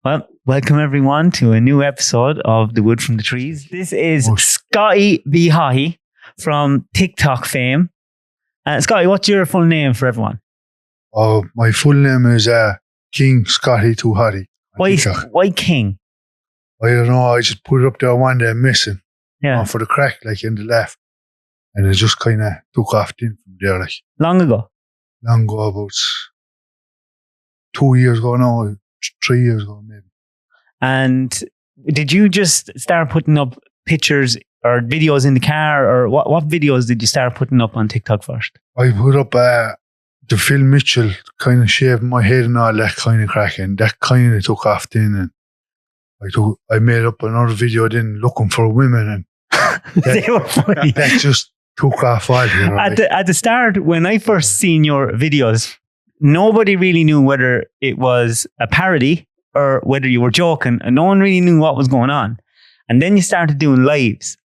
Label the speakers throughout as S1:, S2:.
S1: Well, welcome everyone to a new episode of The Wood from the Trees. This is Scotty Be Hottie from TikTok fame. Scotty, what's your full name for everyone?
S2: Oh, my full name is King Scotty Be Hottie.
S1: Why King?
S2: I don't know. I just put it up there one day missing.
S1: Yeah.
S2: For the crack, like in the left. And it just kind of took off in from there. Like
S1: Long ago,
S2: about 2 years ago now, 3 years ago maybe.
S1: And did you just start putting up pictures or videos in the car, or what videos did you start putting up on TikTok first?
S2: I put up the Phil Mitchell kind of shaving my head and all that kind of crack, and that kind of took off then. And I made up another video then looking for women, and
S1: They were funny.
S2: that just took off all here.
S1: At the start, when I first seen your videos, nobody really knew whether it was a parody or whether you were joking, and no one really knew what was going on. And then you started doing lives.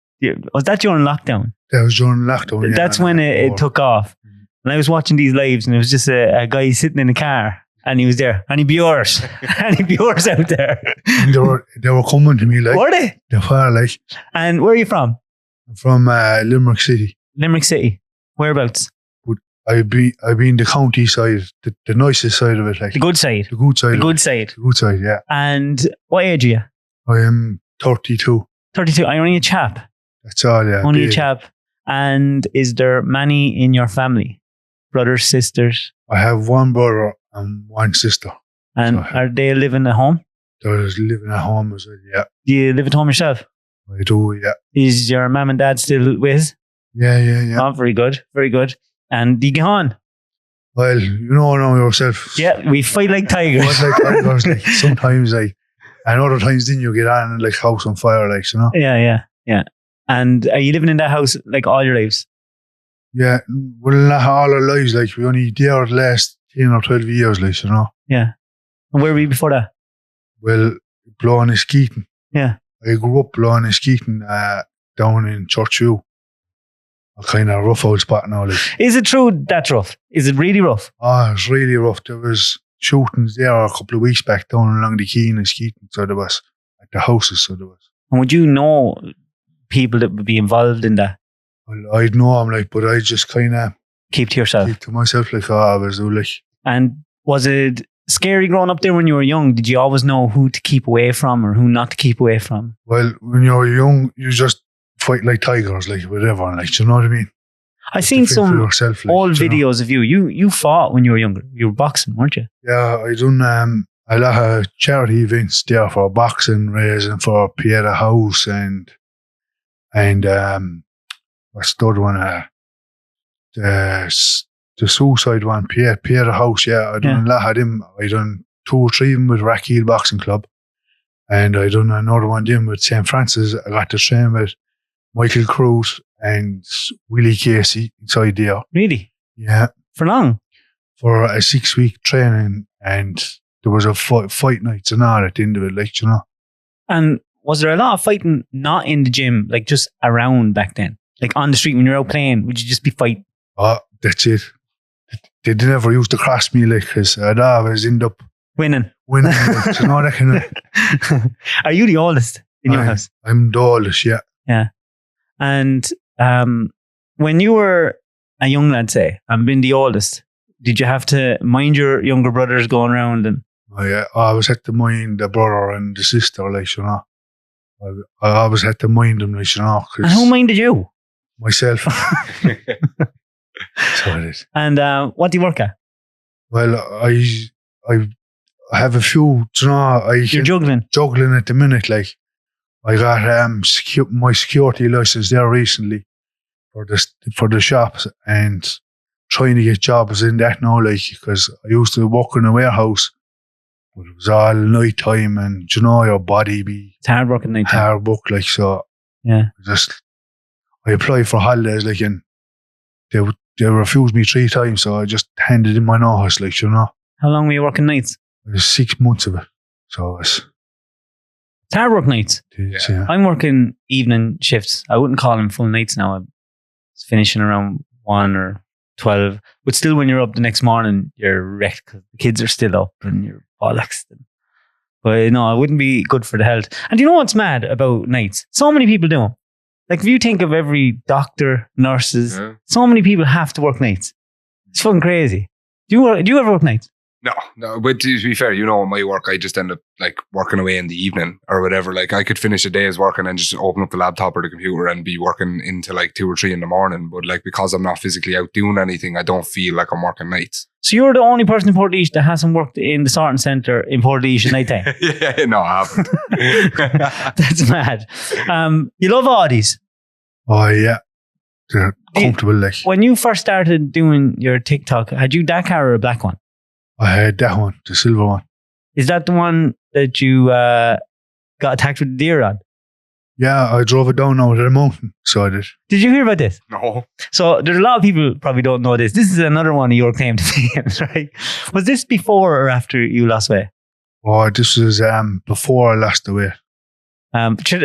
S1: Was that during lockdown?
S2: That was during lockdown. Yeah,
S1: That's when it took off. And I was watching these lives, and it was just a guy sitting in a car, and he was there. Any viewers? Any viewers out there?
S2: And they were coming to me like.
S1: Were they?
S2: They were like.
S1: And where are you from?
S2: I'm from Limerick City.
S1: Limerick City. Whereabouts?
S2: I've been the county side, the nicest side of it. Like
S1: The good side.
S2: The good side.
S1: The good side.
S2: The good side, yeah.
S1: And what age are you?
S2: I am 32.
S1: 32. I'm only a chap.
S2: That's all, yeah.
S1: Only a chap. And is there many in your family? Brothers, sisters?
S2: I have one brother and one sister.
S1: And are they living at home?
S2: They're living at home as well, yeah.
S1: Do you live at home yourself?
S2: I do, yeah.
S1: Is your mum and dad still with?
S2: Yeah.
S1: Oh, very good. Very good. And do you get on?
S2: Well, you know yourself.
S1: Yeah, we fight like tigers.
S2: Like sometimes, like, and other times then you get on like house on fire, like, you know?
S1: Yeah. And are you living in that house like all your lives?
S2: Yeah, well, not all our lives, like, we only there the last 10 or 12 years, like, you know?
S1: Yeah. And where were you before that?
S2: Well, blowing and skeeting.
S1: Yeah.
S2: I grew up blowing and skeeting down in Churchview. A kind of rough old spot now. Like.
S1: Is it true that's rough? Is it really rough?
S2: Oh, it's really rough. There was shootings there a couple of weeks back down along the Keene and Skeeton, so there was at the houses, so there was.
S1: And would you know people that would be involved in that?
S2: Well, I'd know them, like, but I just kind of
S1: keep to yourself.
S2: Keep to myself, like, I was like.
S1: And was it scary growing up there when you were young? Did you always know who to keep away from or who not to keep away from?
S2: Well, when you're young, you just fight like tigers, like whatever, like, you know what I mean?
S1: I've seen some
S2: yourself, like,
S1: old videos of you. You fought when you were younger. You were boxing, weren't you?
S2: Yeah, I done a lot of charity events there for boxing, raising for Pieta House and what's the other one? The suicide one, Pieta House. Yeah, I done a lot of them. I done 2 or 3 of them with Rackeel Boxing Club, and I done another one then with St. Francis. I got to train with Michael Cruz and Willie Casey inside there.
S1: Really?
S2: Yeah.
S1: For long?
S2: For a 6-week training, and there was a fight nights and all at the end of it, like, you know.
S1: And was there a lot of fighting not in the gym, like just around back then? Like on the street when you're out playing, would you just be fighting?
S2: Oh, that's it. They never used to cross me, like, because I'd always end up
S1: winning,
S2: like, you know, that kind of.
S1: Are you the oldest in your house?
S2: I'm the oldest, yeah.
S1: Yeah. And when you were a young lad, say, and being the oldest, did you have to mind your younger brothers going around? And
S2: Oh, yeah. I always had to mind the brother and the sister, like, you know. I always had to mind them, like, you know.
S1: And who minded you?
S2: Myself. So it is.
S1: And what do you work at?
S2: Well, I have a few, you know.
S1: You're juggling?
S2: Juggling at the minute, like. I got my security license there recently for the shops, and trying to get jobs in that now, like, because I used to work in a warehouse, but it was all night time, and you know your body be
S1: it's hard work at night time.
S2: Hard work, like, so.
S1: Yeah.
S2: I applied for holidays, like, and they refused me 3 times, so I just handed in my notice, like, you know.
S1: How long were you working nights?
S2: It was 6 months of it, so it's
S1: hard work nights.
S2: Yeah.
S1: I'm working evening shifts. I wouldn't call them full nights now. I'm finishing around 1 or 12. But still, when you're up the next morning, you're wrecked because the kids are still up and you're bollocks. But no, it wouldn't be good for the health. And do you know what's mad about nights? So many people do them. Like if you think of every doctor, nurses, so many people have to work nights. It's fucking crazy. Do you ever work nights?
S3: No. But to be fair, my work, I just end up like working away in the evening or whatever. Like I could finish a day's work and then just open up the laptop or the computer and be working into like 2 or 3 in the morning. But like because I'm not physically out doing anything, I don't feel like I'm working nights.
S1: So you're the only person in Portlaoise that hasn't worked in the sorting centre in Portlaoise at night time?
S3: Yeah, no, I haven't.
S1: That's mad. You love Audis?
S2: Oh, yeah. They're comfortable, like.
S1: When you first started doing your TikTok, had you that car or a black one?
S2: I had that one, the silver one.
S1: Is that the one that you got attacked with a deer on?
S2: Yeah, I drove it down over the mountain, so I did.
S1: Did you hear about this?
S3: No.
S1: So there's a lot of people probably don't know this. This is another one of your claim to fame, right? Was this before or after you lost weight?
S2: Oh, this was before I lost the weight.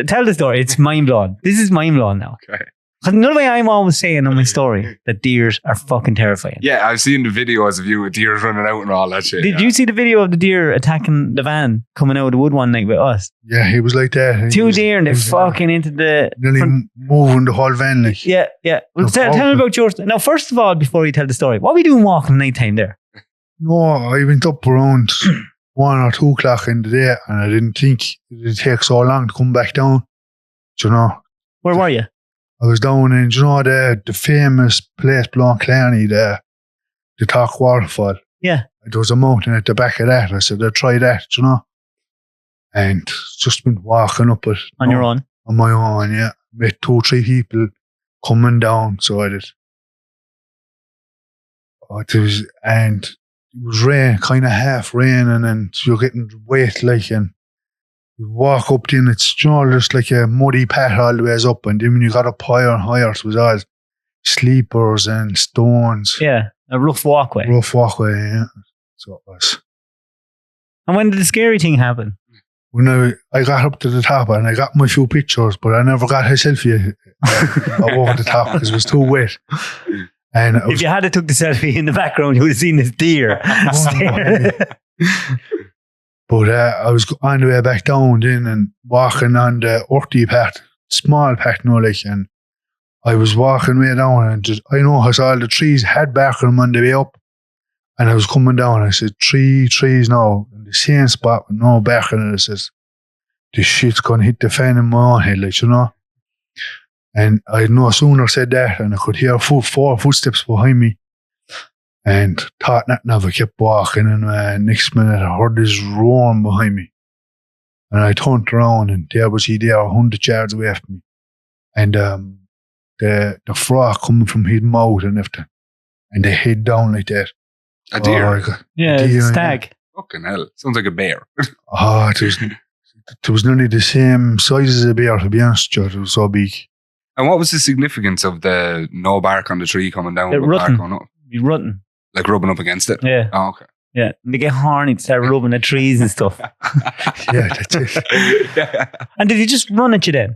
S1: Tell the story. It's mind-blowing. This is mind-blowing now.
S3: Okay.
S1: Another way I'm always saying on my story that deers are fucking terrifying.
S3: Yeah, I've seen the videos of you with deers running out and all that shit.
S1: Did you see the video of the deer attacking the van coming out of the wood one night with us?
S2: Yeah, he was like that.
S1: 2 deer and they're fucking into the...
S2: Nearly moving the whole van, like.
S1: Yeah. Well, tell me about yours. Now, first of all, before you tell the story, what were you doing walking night time there?
S2: No, I went up around 1 or 2 o'clock in the day and I didn't think it'd take so long to come back down. Do you know?
S1: Where were you?
S2: I was down in, the famous place below Clarny, the Talk Waterfall.
S1: Yeah.
S2: There was a mountain at the back of that. I said, I'll try that, And just been walking up it.
S1: On your own?
S2: On my own, yeah. Met 2 or 3 people coming down, so I did. And it was rain, kind of half raining, and you're getting wet, like, and you walk up then it's just like a muddy path all the way up, and then when you got up higher and higher it was all sleepers and stones.
S1: Yeah, a rough walkway.
S2: Yeah. So it was. And
S1: when did the scary thing happen?
S2: When I got up to the top and I got my few pictures, but I never got a selfie over the top because it was too wet. And
S1: if you had took the selfie in the background, you would have seen this deer.
S2: But I was on the way back down then and walking on the earthy path, small path, and I was walking way down and I noticed all the trees had bark on them on the way up. And I was coming down, I said, 3 trees now, in the same spot with no bark on it. I says, this shit's going to hit the fan in my own head, And I no sooner said that and I could hear 4 footsteps behind me. And thought nothing of it, kept walking, and next minute I heard this roaring behind me. And I turned around and there was he there 100 yards away from me. And the frog coming from his mouth and everything. And they head down like that.
S3: A deer?
S1: A stag.
S3: Fucking hell. Sounds like a bear.
S2: It was nearly the same size as a bear, to be honest. It was so big.
S3: And what was the significance of the no bark on the tree coming down with
S1: bark
S3: going up?
S1: You're rutting.
S3: Like rubbing up against it?
S1: Yeah.
S3: Oh, okay.
S1: Yeah. And they get horny to start rubbing at trees and stuff.
S2: Yeah, that's it.
S1: And did he just run at you then?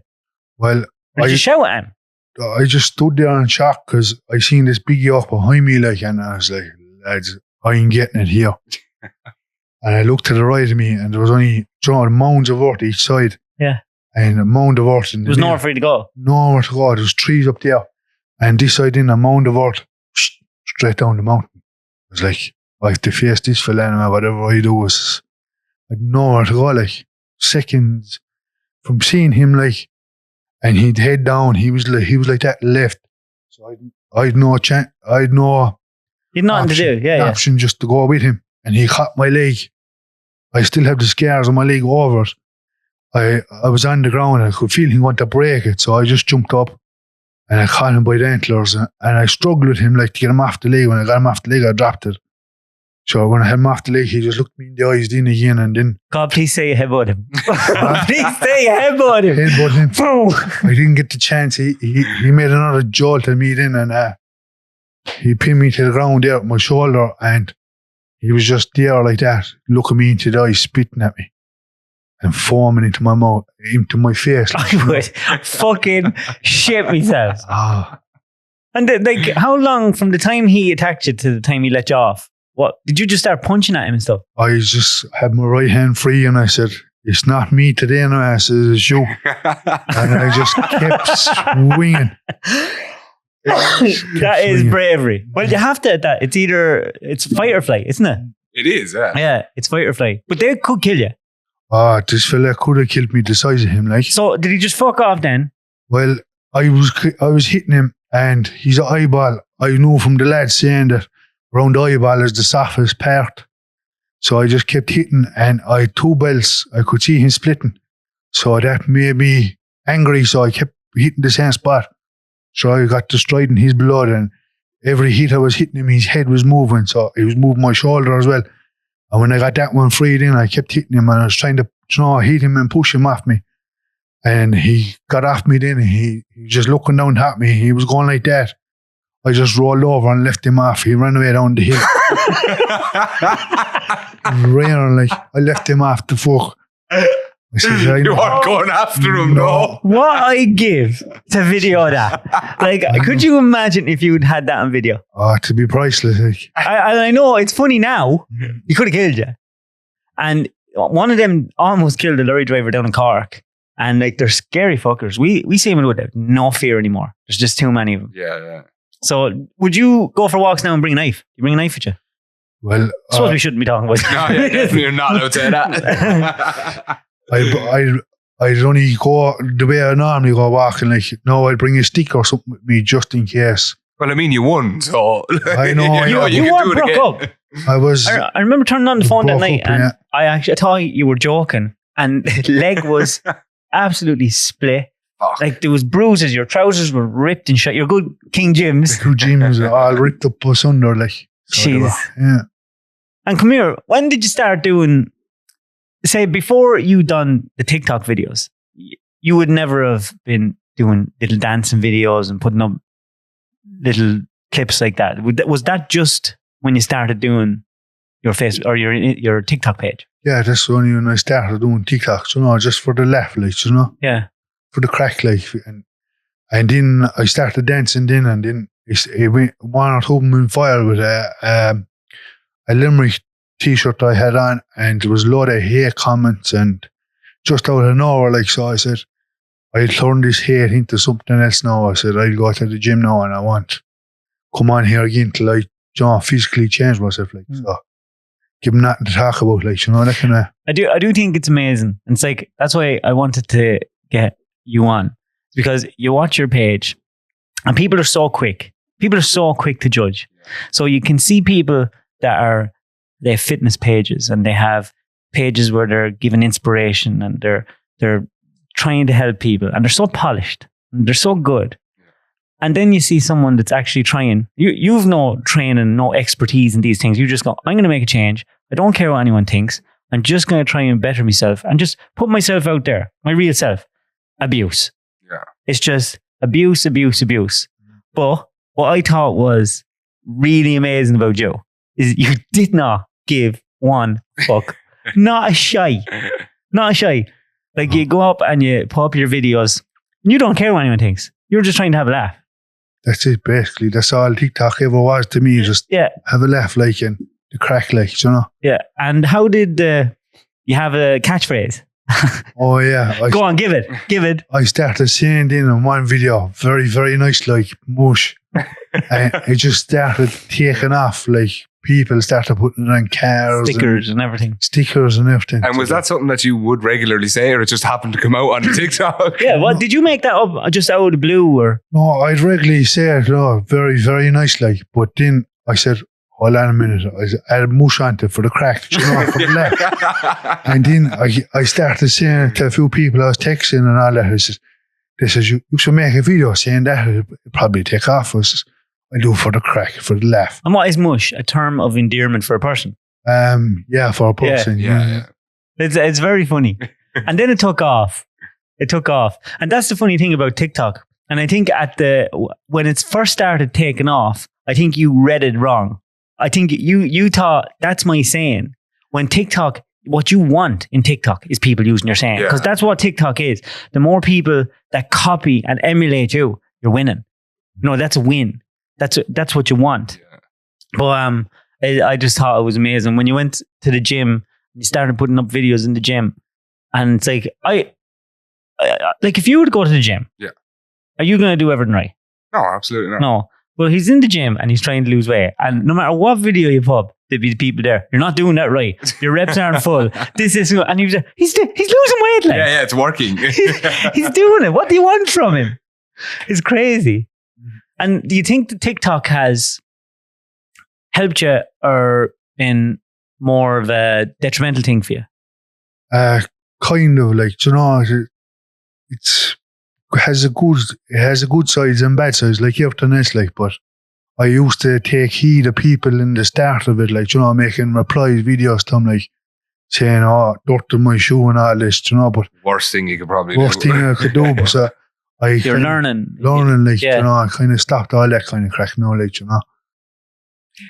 S2: Well,
S1: or did you shout at him?
S2: I just stood there in shock because I seen this big yuck behind me, and I was like, lads, I ain't getting it here. And I looked to the right of me and there was only mounds of earth each side.
S1: Yeah.
S2: And a mound of earth.
S1: There was nowhere for you to go?
S2: Nowhere to go. There was trees up there. And this side in a mound of earth, straight down the mountain. I was like, I have to face this fella anyway, whatever I do was, I had nowhere to go, seconds from seeing him, and he'd head down, he was like that left. So I had no chance, I had no
S1: You'd nothing to do,
S2: option just to go with him. And he caught my leg. I still have the scars on my leg over it. I was on the ground and I could feel he wanted to break it, so I just jumped up and I caught him by the antlers and I struggled with him to get him off the leg. When I got him off the leg, I dropped it. So when I had him off the leg, he just looked me in the eyes then again and then...
S1: God, please say you headbutt him. Please say you headbutt him.
S2: Headbutt him. I didn't get the chance. He made another jolt at me then and he pinned me to the ground there with my shoulder and he was just there like that, looking me into the eyes, spitting at me and foaming into my mouth, into my face.
S1: I would fucking shit myself. And how long from the time he attacked you to the time he let you off What did you just start punching at him and stuff?
S2: I just had my right hand free and I said, it's not me today, no, I said, it's you. And I just kept swinging.
S1: That is bravery. Well, you have to at that. It's fight or flight, isn't it?
S3: It is, yeah.
S1: Yeah, it's fight or flight. But they could kill you.
S2: This fella could have killed me the size of him, like.
S1: So did he just fuck off then?
S2: Well, I was hitting him and his eyeball, I knew from the lads saying that around the eyeball is the softest part. So I just kept hitting and I had 2 belts. I could see him splitting. So that made me angry. So I kept hitting the same spot. So I got destroyed in his blood and every hit I was hitting him, his head was moving. So he was moving my shoulder as well. And when I got that one freed in, I kept hitting him and I was trying to hit him and push him off me. And he got off me then and he was just looking down at me. He was going like that. I just rolled over and left him off. He ran away down the hill. Raining, like, I left him off the fuck. I said,
S3: you weren't going after him, no.
S1: What I give to video that. Like, could you imagine if you'd had that on video?
S2: Oh, to be priceless. Like.
S1: I know it's funny now. He could have killed you. And one of them almost killed a lorry driver down in Carrick. And like, they're scary fuckers. We see them with no fear anymore. There's just too many of them.
S3: Yeah.
S1: So would you go for walks now and bring a knife? You bring a knife with you?
S2: Well,
S1: I suppose we shouldn't be talking about that.
S3: No, yeah, definitely you're not allowed to say that.
S2: I'd only go the way I normally go walking. Like, no, I'd bring a stick or something with me just in case.
S3: Well, I mean, you won, so
S2: I know.
S1: You
S3: can
S1: weren't
S3: do it
S1: broke
S3: again.
S1: up. I remember turning on the phone that night and I thought you were joking, and the leg was absolutely split.
S3: Fuck.
S1: Like, there was bruises, your trousers were ripped and shut. Your good King Jims.
S2: The good Jims are all ripped up asunder, like. So
S1: jeez.
S2: Yeah.
S1: And come here, when did you start doing, say, before you done the TikTok videos, you would never have been doing little dancing videos and putting up little clips like that. Was that just when you started doing your face or your TikTok page?
S2: Yeah, that's only when I started doing TikToks, just for the laugh, like,
S1: Yeah.
S2: For the crack, like, and then I started dancing then, and then it went one or two of them in fire with a Limerick t-shirt I had on, and there was a lot of hate comments, and just out of nowhere, like, so I said, I'll turn this hate into something else now. I said, I'll go to the gym now and I want come on here again till I physically change myself, like, so give them nothing to talk about, like, that kind of.
S1: I do think it's amazing. And it's like, that's why I wanted to get you on, because you watch your page and people are so quick. People are so quick to judge. So you can see people that they have fitness pages and they have pages where they're giving inspiration and they're trying to help people and they're so polished and they're so good. And then you see someone that's actually trying. You've no training, no expertise in these things. You just go, I'm going to make a change. I don't care what anyone thinks. I'm just going to try and better myself and just put myself out there, my real self. Abuse.
S3: Yeah.
S1: It's just abuse. But what I thought was really amazing about you is you did not give one fuck. Not a shy. Like, you go up and you put up your videos and you don't care what anyone thinks. You're just trying to have a laugh.
S2: That's it, basically. That's all TikTok ever was to me. Just have a laugh, like, and the crack, like,
S1: Yeah. And how did you have a catchphrase?
S2: Oh, yeah.
S1: Go on, give it.
S2: I started saying in one video, very, very nice, like, mush. And it just started taking off, like, people started putting it on cars.
S1: Stickers and everything.
S3: And was that something that you would regularly say, or it just happened to come out on TikTok?
S1: Yeah, what, did you make that up just out of the blue, or?
S2: No, I'd regularly say it, very, very nice, like, but then I said, hold on a minute, I added mush onto it for the crack, for the laugh. And then I started saying it to a few people I was texting and all that. They said, you should make a video saying that, it'll probably take off. I do it for the crack, for the laugh.
S1: And what is mush? A term of endearment for a person?
S2: Yeah, for a person. Yeah.
S1: It's very funny. And then it took off. And that's the funny thing about TikTok. And I think when it first started taking off, I think you read it wrong. I think you thought that's my saying. When TikTok, what you want in TikTok is people using your saying, because that's what TikTok is. The more people that copy and emulate you, you're winning. No, that's a win. That's what you want. Yeah. But I just thought it was amazing when you went to the gym. You started putting up videos in the gym, and it's like like if you were to go to the gym, are you going to do everything right?
S3: No, absolutely not.
S1: No. Well, he's in the gym and he's trying to lose weight, and no matter what video you put up, there'd be the people there. You're not doing that right. Your reps aren't full. This is, and he's losing weight. Like.
S3: Yeah, it's working.
S1: he's doing it. What do you want from him? It's crazy. And do you think that TikTok has helped you or been more of a detrimental thing for you?
S2: Kind of like, you know, it has a good sides and bad sides, like everything else, like, but I used to take heed of people in the start of it, like, you know, making replies, videos to them, like, saying, oh, dirt in my shoe and all this, you know, but
S3: worst thing you could probably
S2: worst
S3: do.
S2: thing I could do, but
S1: You're learning,
S2: like, you know, I kind of stopped all that kind of crack now, like, you know.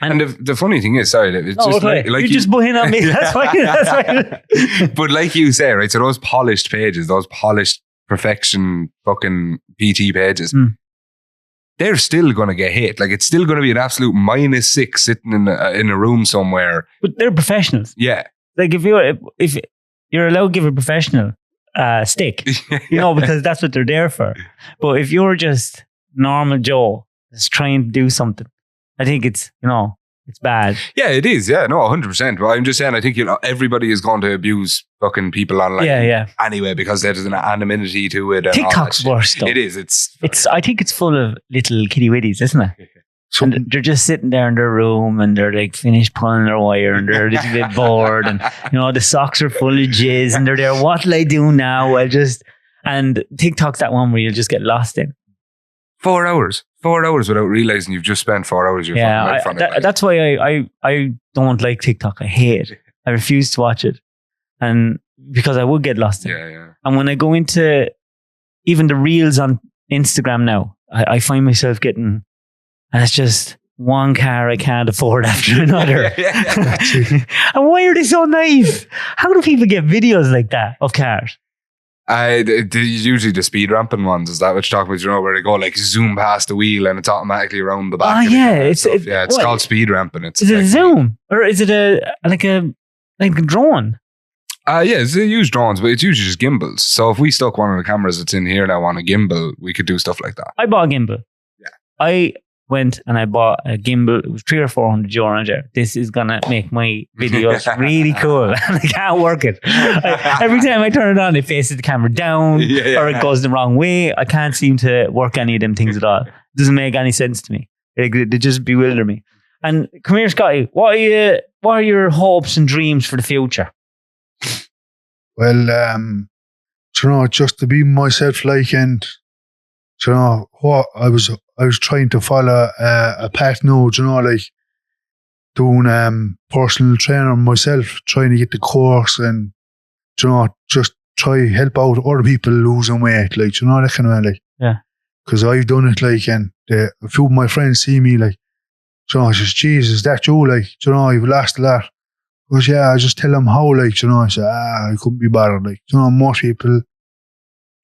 S3: And the funny thing is, sorry, it's just like
S1: you just butt in on me. That's fine.
S3: But like you say, right, so those polished pages, those polished perfection fucking PT pages, they're still going to get hit. Like, it's still going to be an absolute -6 sitting in a room somewhere.
S1: But they're professionals.
S3: Yeah.
S1: Like, if you're allowed to give a professional stick, you know, because that's what they're there for. But if you're just normal Joe that's trying to do something, I think it's, you know, it's bad.
S3: Yeah, it is. Yeah, no, 100%. But I'm just saying, I think, you know, everybody is going to abuse fucking people online.
S1: Yeah.
S3: Anyway, because there's an anonymity to it. And
S1: TikTok's worse, though.
S3: It is. It's.
S1: I think it's full of little kitty witties, isn't it? And they're just sitting there in their room and they're like finished pulling their wire and they're a little bit bored and, you know, the socks are full of jizz and they're there, what'll I do now? And TikTok's that one where you'll just get lost in.
S3: 4 hours without realizing you've just spent 4 hours of your fucking life on it.
S1: That's why I don't like TikTok. I hate it. I refuse to watch it. And because I would get lost in it.
S3: Yeah.
S1: And when I go into even the reels on Instagram now, I find myself getting, and it's just one car I can't afford after another. And why are they so naive? How do people get videos like that of cars?
S3: Usually the speed ramping ones. Is that what you're talking about? You know, where they go like zoom past the wheel and it's automatically around the back.
S1: Oh yeah, it's
S3: called speed ramping.
S1: Is it a zoom or is it like a drone?
S3: It's used drones, but it's usually just gimbals. So if we stuck one of the cameras that's in here now on a gimbal, we could do stuff like that.
S1: I bought a gimbal.
S3: Yeah,
S1: I went and I bought a gimbal. It was €300 or €400. This is gonna make my videos really cool, and I can't work it. Every time I turn it on, it faces the camera down, or it goes the wrong way. I can't seem to work any of them things at all. It doesn't make any sense to me. They just bewilder me. And come here, Scotty. What are your hopes and dreams for the future?
S2: Well, you know, just to be myself, like, and you know what I was trying to follow a path now, you know, like doing personal trainer myself, trying to get the course and, you know, just try help out other people losing weight, like, you know, that kind of way, like.
S1: Yeah.
S2: Because I've done it, like, and a few of my friends see me, like, you know, I says, Jesus, that you, like, you know, you've lost a lot. Because, yeah, I just tell them how, like, you know, I say, I couldn't be bothered, like, you know, most people,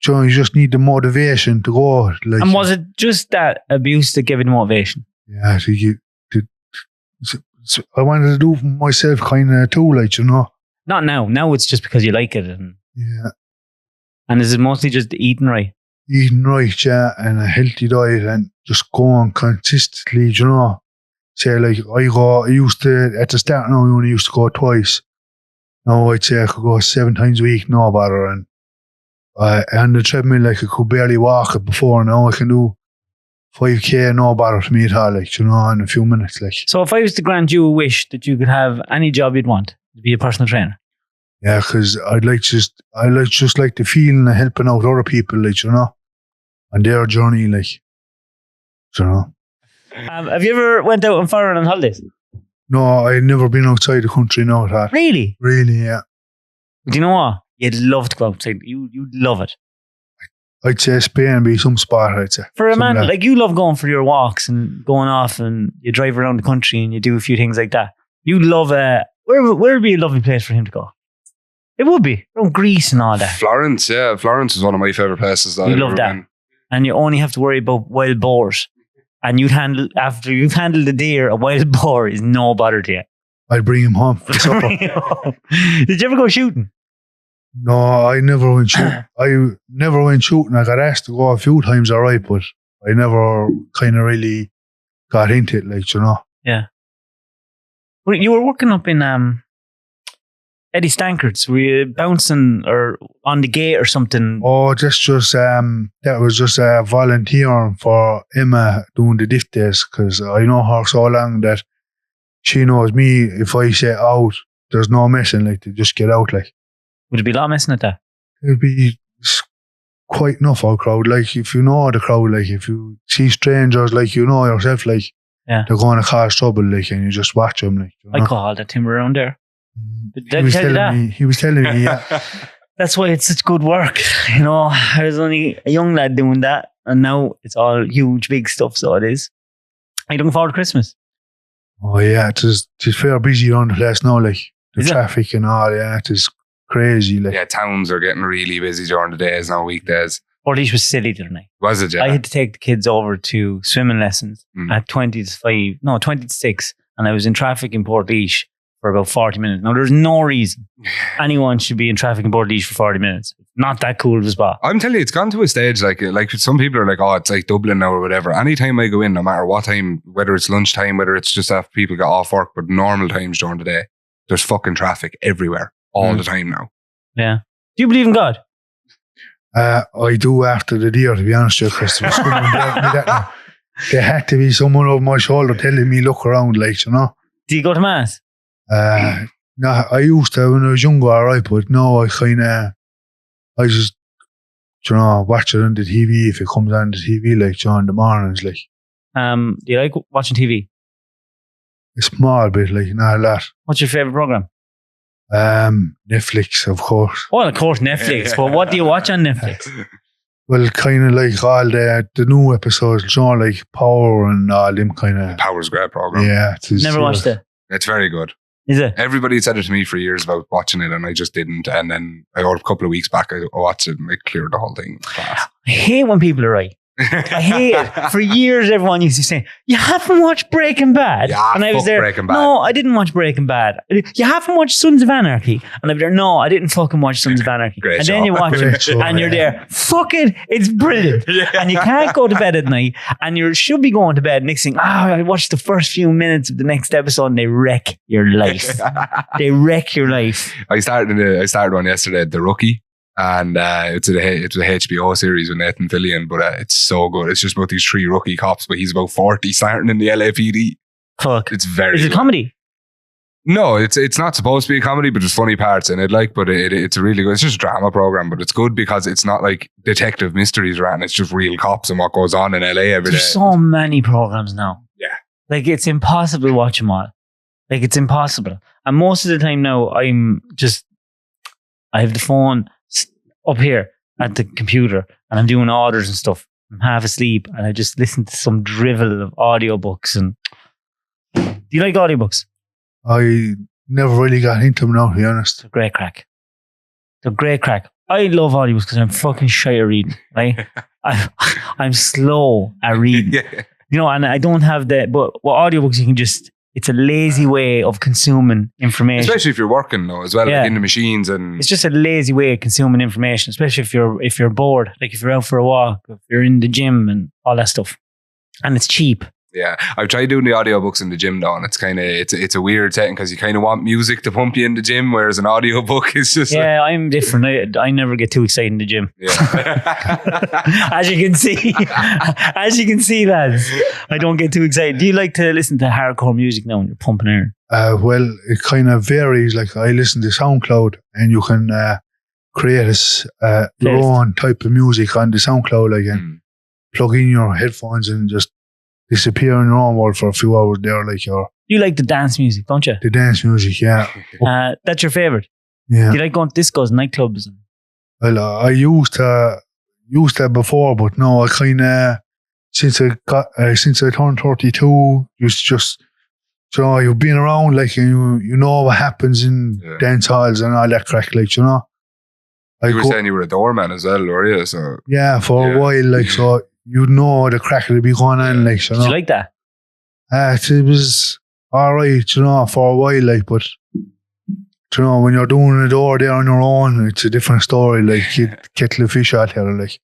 S2: you know, you just need the motivation to go. Like,
S1: and was it just that abuse that gave you the motivation?
S2: Yeah, I wanted to do for myself kind of too, like, you know.
S1: Not now. Now it's just because you like it.
S2: Yeah.
S1: And is it mostly just eating right?
S2: Eating right, yeah, and a healthy diet and just going consistently, you know. Say, like, I used to, at the start now, I only used to go twice. Now I'd say I could go 7 times a week, no bother. And on the treadmill, like, I could barely walk it before. Now I can do 5K, no bother to me at all, like, you know, in a few minutes, like.
S1: So if I was to grant you a wish that you could have any job you'd want, to be a personal trainer.
S2: Yeah, because I just like the feeling of helping out other people, like, you know, on their journey, like, you know.
S1: Have you ever went out on foreign on holidays?
S2: No, I've never been outside the country, no, that.
S1: Really?
S2: Really, yeah.
S1: Do you know what? You'd love to go outside. You'd love it.
S2: I'd say Spain would be some spot, I'd say.
S1: For a man, like, you love going for your walks and going off and you drive around the country and you do a few things like that. You'd love where would be a lovely place for him to go? It would be. Around Greece and all that.
S3: Florence, yeah. Florence is one of my favourite places.
S1: You love that. And you only have to worry about wild boars. and after you've handled the deer, a wild boar is no bother to you.
S2: I'd bring him home for supper.
S1: Did you ever go shooting?
S2: No, I never went shooting. I got asked to go a few times, alright, but I never kind of really got into it, like, you know.
S1: Yeah. Well, you were working up in Eddie Stankart's. Were you bouncing or on the gate or something?
S2: Oh, that was just volunteering for Emma doing the diff days, because I know her so long that she knows me. If I say out, there's no messing, like, to just get out, like.
S1: Would it be a lot of messing at that?
S2: It'd be quite enough of a crowd. Like, if you know the crowd, like, if you see strangers, like, you know yourself, like, they're going to cause trouble, like, and you just watch them, like. You know?
S1: I call all that timber around there.
S2: He was telling me, yeah.
S1: That's why it's such good work. You know, I was only a young lad doing that, and now it's all huge, big stuff, so it is. Are you looking forward to Christmas?
S2: Oh, yeah, it's fair busy around the place now, like, the traffic and all, yeah, it is crazy, like.
S3: Yeah, towns are getting really busy during the days now, weekdays.
S1: Portlaoise was silly the other night.
S3: Was it, yeah?
S1: I had to take the kids over to swimming lessons at 20 to 6, and I was in traffic in Portlaoise for about 40 minutes. Now, there's no reason anyone should be in traffic in Portlaoise for 40 minutes. It's not that cool of a spot.
S3: I'm telling you, it's gone to a stage, like some people are like, oh, it's like Dublin now or whatever. Anytime I go in, no matter what time, whether it's lunchtime, whether it's just after people get off work, but normal times during the day, there's fucking traffic everywhere all the time now.
S1: Yeah. Do you believe in God?
S2: I do after the deer, to be honest with you, because there had to be someone over my shoulder telling me look around, like, you know.
S1: Do you go to mass?
S2: No, I used to when I was younger, alright, but now I just, you know, watch it on the TV if it comes on the TV, like, you know, in the mornings, like.
S1: Do you like watching TV?
S2: A small bit, like, not a lot.
S1: What's your favourite program?
S2: Netflix, of course.
S1: Well, of course, Netflix. But what do you watch on Netflix?
S2: Well, kind of like all the new episodes, you know, like Power and all them kind of.
S3: Power's a great program.
S2: Yeah.
S1: Never watched it.
S3: It's very good.
S1: Is it?
S3: Everybody said it to me for years about watching it, and I just didn't. And then a couple of weeks back, I watched it and I cleared the whole thing. Class.
S1: I hate when people are right. I hate it. For years, everyone used to say, you haven't watched Breaking Bad.
S3: Yeah,
S1: and I was there,
S3: Breaking Bad.
S1: No, I didn't watch Breaking Bad. You haven't watched Sons of Anarchy. And I'd be there, no, I didn't fucking watch Sons of Anarchy.
S3: Great
S1: and
S3: show.
S1: then you watch it and you're there, fuck it, it's brilliant. And you can't go to bed at night and you should be going to bed next thing, I watched the first few minutes of the next episode and they wreck your life. They wreck your life.
S3: I started one yesterday, The Rookie. And it's a HBO series with Nathan Fillion, but it's so good. It's just about these 3 rookie cops, but he's about 40 starting in the LAPD.
S1: Fuck.
S3: It's very
S1: Is it
S3: good.
S1: comedy?
S3: No, it's not supposed to be a comedy, but there's funny parts in it. Like, but it's a really good. It's just a drama program, but it's good because it's not like detective mysteries around. It's just real cops and what goes on in LA every day.
S1: There's so many programs now.
S3: Yeah,
S1: like it's impossible to watch them all. Like it's impossible. And most of the time now, I have the phone up here at the computer and I'm doing orders and stuff. I'm half asleep and I just listen to some drivel of audiobooks. And do you like audiobooks? I
S2: never really got into them now, to be honest.
S1: They're great crack. I love audiobooks because I'm fucking shy at reading, right? I'm slow at reading.
S3: Yeah.
S1: You know, and I don't have but audiobooks you can just, it's a lazy way of consuming information.
S3: Especially if you're working though, as well, like in the machines, and
S1: it's just a lazy way of consuming information, especially if you're bored, like if you're out for a walk, if you're in the gym and all that stuff. And it's cheap.
S3: Yeah, I've tried doing the audiobooks in the gym though, and it's kind of it's a weird setting because you kind of want music to pump you in the gym, whereas an audiobook is just
S1: I'm different. I never get too excited in the gym.
S3: Yeah.
S1: as you can see, lads, I don't get too excited. Do you like to listen to hardcore music now when you're pumping iron?
S2: Well, it kind of varies. Like I listen to SoundCloud, and you can create your own type of music on the SoundCloud, like and plug in your headphones and just disappear in your own world for a few hours there, like
S1: you like the dance music, don't you?
S2: The dance music, yeah.
S1: That's your favourite?
S2: Yeah.
S1: Do you like going to discos, nightclubs?
S2: Well, I used to before, but no, I kind of since I turned 32, it's just you've been around, like you know what happens in dance halls and all that crack, like
S3: You were saying you were a doorman as well, were you? So
S2: yeah, for a while, like so. you'd know the crack would be going on, like, you
S1: Did
S2: know.
S1: you like that?
S2: It was all right, you know, for a while, like, but, you know, when you're doing it over there on your own, it's a different story, like, you kettle of fish out here, like.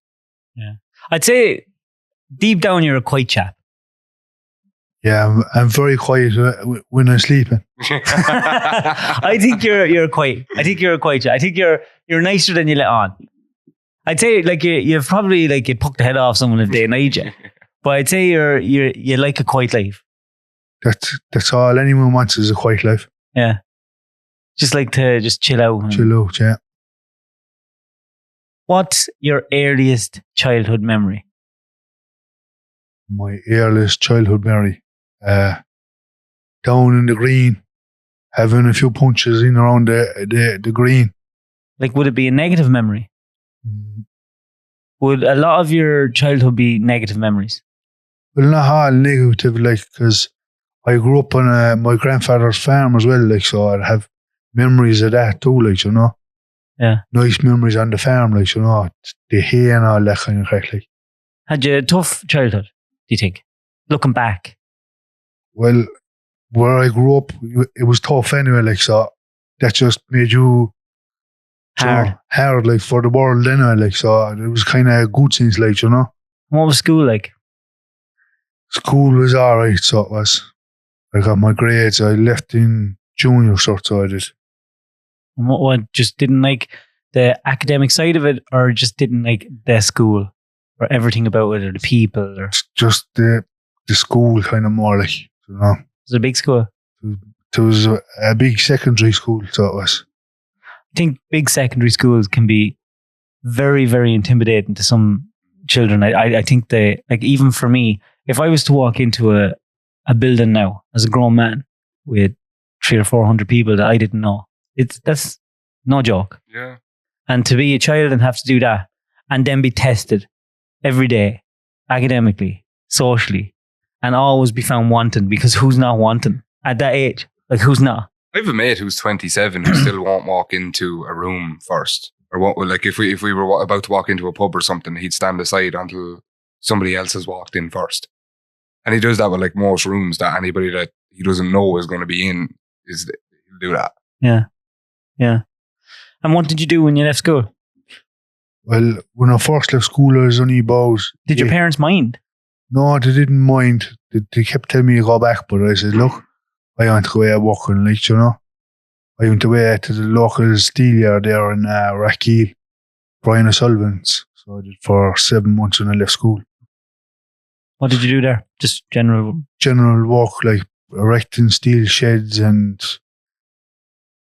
S1: I'd say deep down you're a quiet chap.
S2: Yeah, I'm very quiet when I'm sleeping.
S1: I think you're quiet. I think you're a quiet chap. I think you're nicer than you let on. I'd say like you've probably like you poked the head off someone if they annoyed you. But I'd say you like a quiet life.
S2: That's all anyone wants is a quiet life.
S1: Yeah. Just like to just chill out.
S2: Chill out, yeah.
S1: What's your earliest childhood memory?
S2: My earliest childhood memory. Down in the green, having a few punches in around the green.
S1: Like, would it be a negative memory?
S2: Mm.
S1: Would a lot of your childhood be negative memories?
S2: Well, not all negative, like, because I grew up on my grandfather's farm as well, like, so I'd have memories of that too, like, you know.
S1: Yeah.
S2: Nice memories on the farm, like, you know, the hay and all that kind of crack, like.
S1: Had you a tough childhood, do you think? Looking back.
S2: Well, where I grew up, it was tough anyway, like, so that just made you hard, like, for the world anyway, like, so it was kind of a good sense, like, you know.
S1: What was school like?
S2: School was alright, so it was. I got my grades, I left in junior, so I did.
S1: And what just didn't like the academic side of it, or just didn't like the school, or everything about it, or the people, or
S2: Just the school kind of more, like, you know.
S1: was it a big school?
S2: It was a big secondary school, so it was.
S1: I think big secondary schools can be very, very intimidating to some children. I think they, like, even for me, if I was to walk into a building now as a grown man with 300 or 400 people that I didn't know, that's no joke.
S3: Yeah.
S1: And to be a child and have to do that and then be tested every day, academically, socially, and always be found wanting, because who's not wanting at that age? Like, who's not?
S3: I have a mate who's 27 who still won't walk into a room first. Or what? Like if we were about to walk into a pub or something, he'd stand aside until somebody else has walked in first. And he does that with like most rooms, that anybody that he doesn't know is going to be in he'll do that.
S1: Yeah. Yeah. And what did you do when you left school?
S2: Well, when I first left school, I was only about...
S1: Did your parents mind?
S2: No, they didn't mind. They kept telling me to go back, but I said, look, I want to go away working, like, you know. I went away to the local steel yard there in Rackeel, Brian O'Sullivan's. So I did for 7 months when I left school.
S1: What did you do there? Just general...
S2: General work, like erecting steel sheds and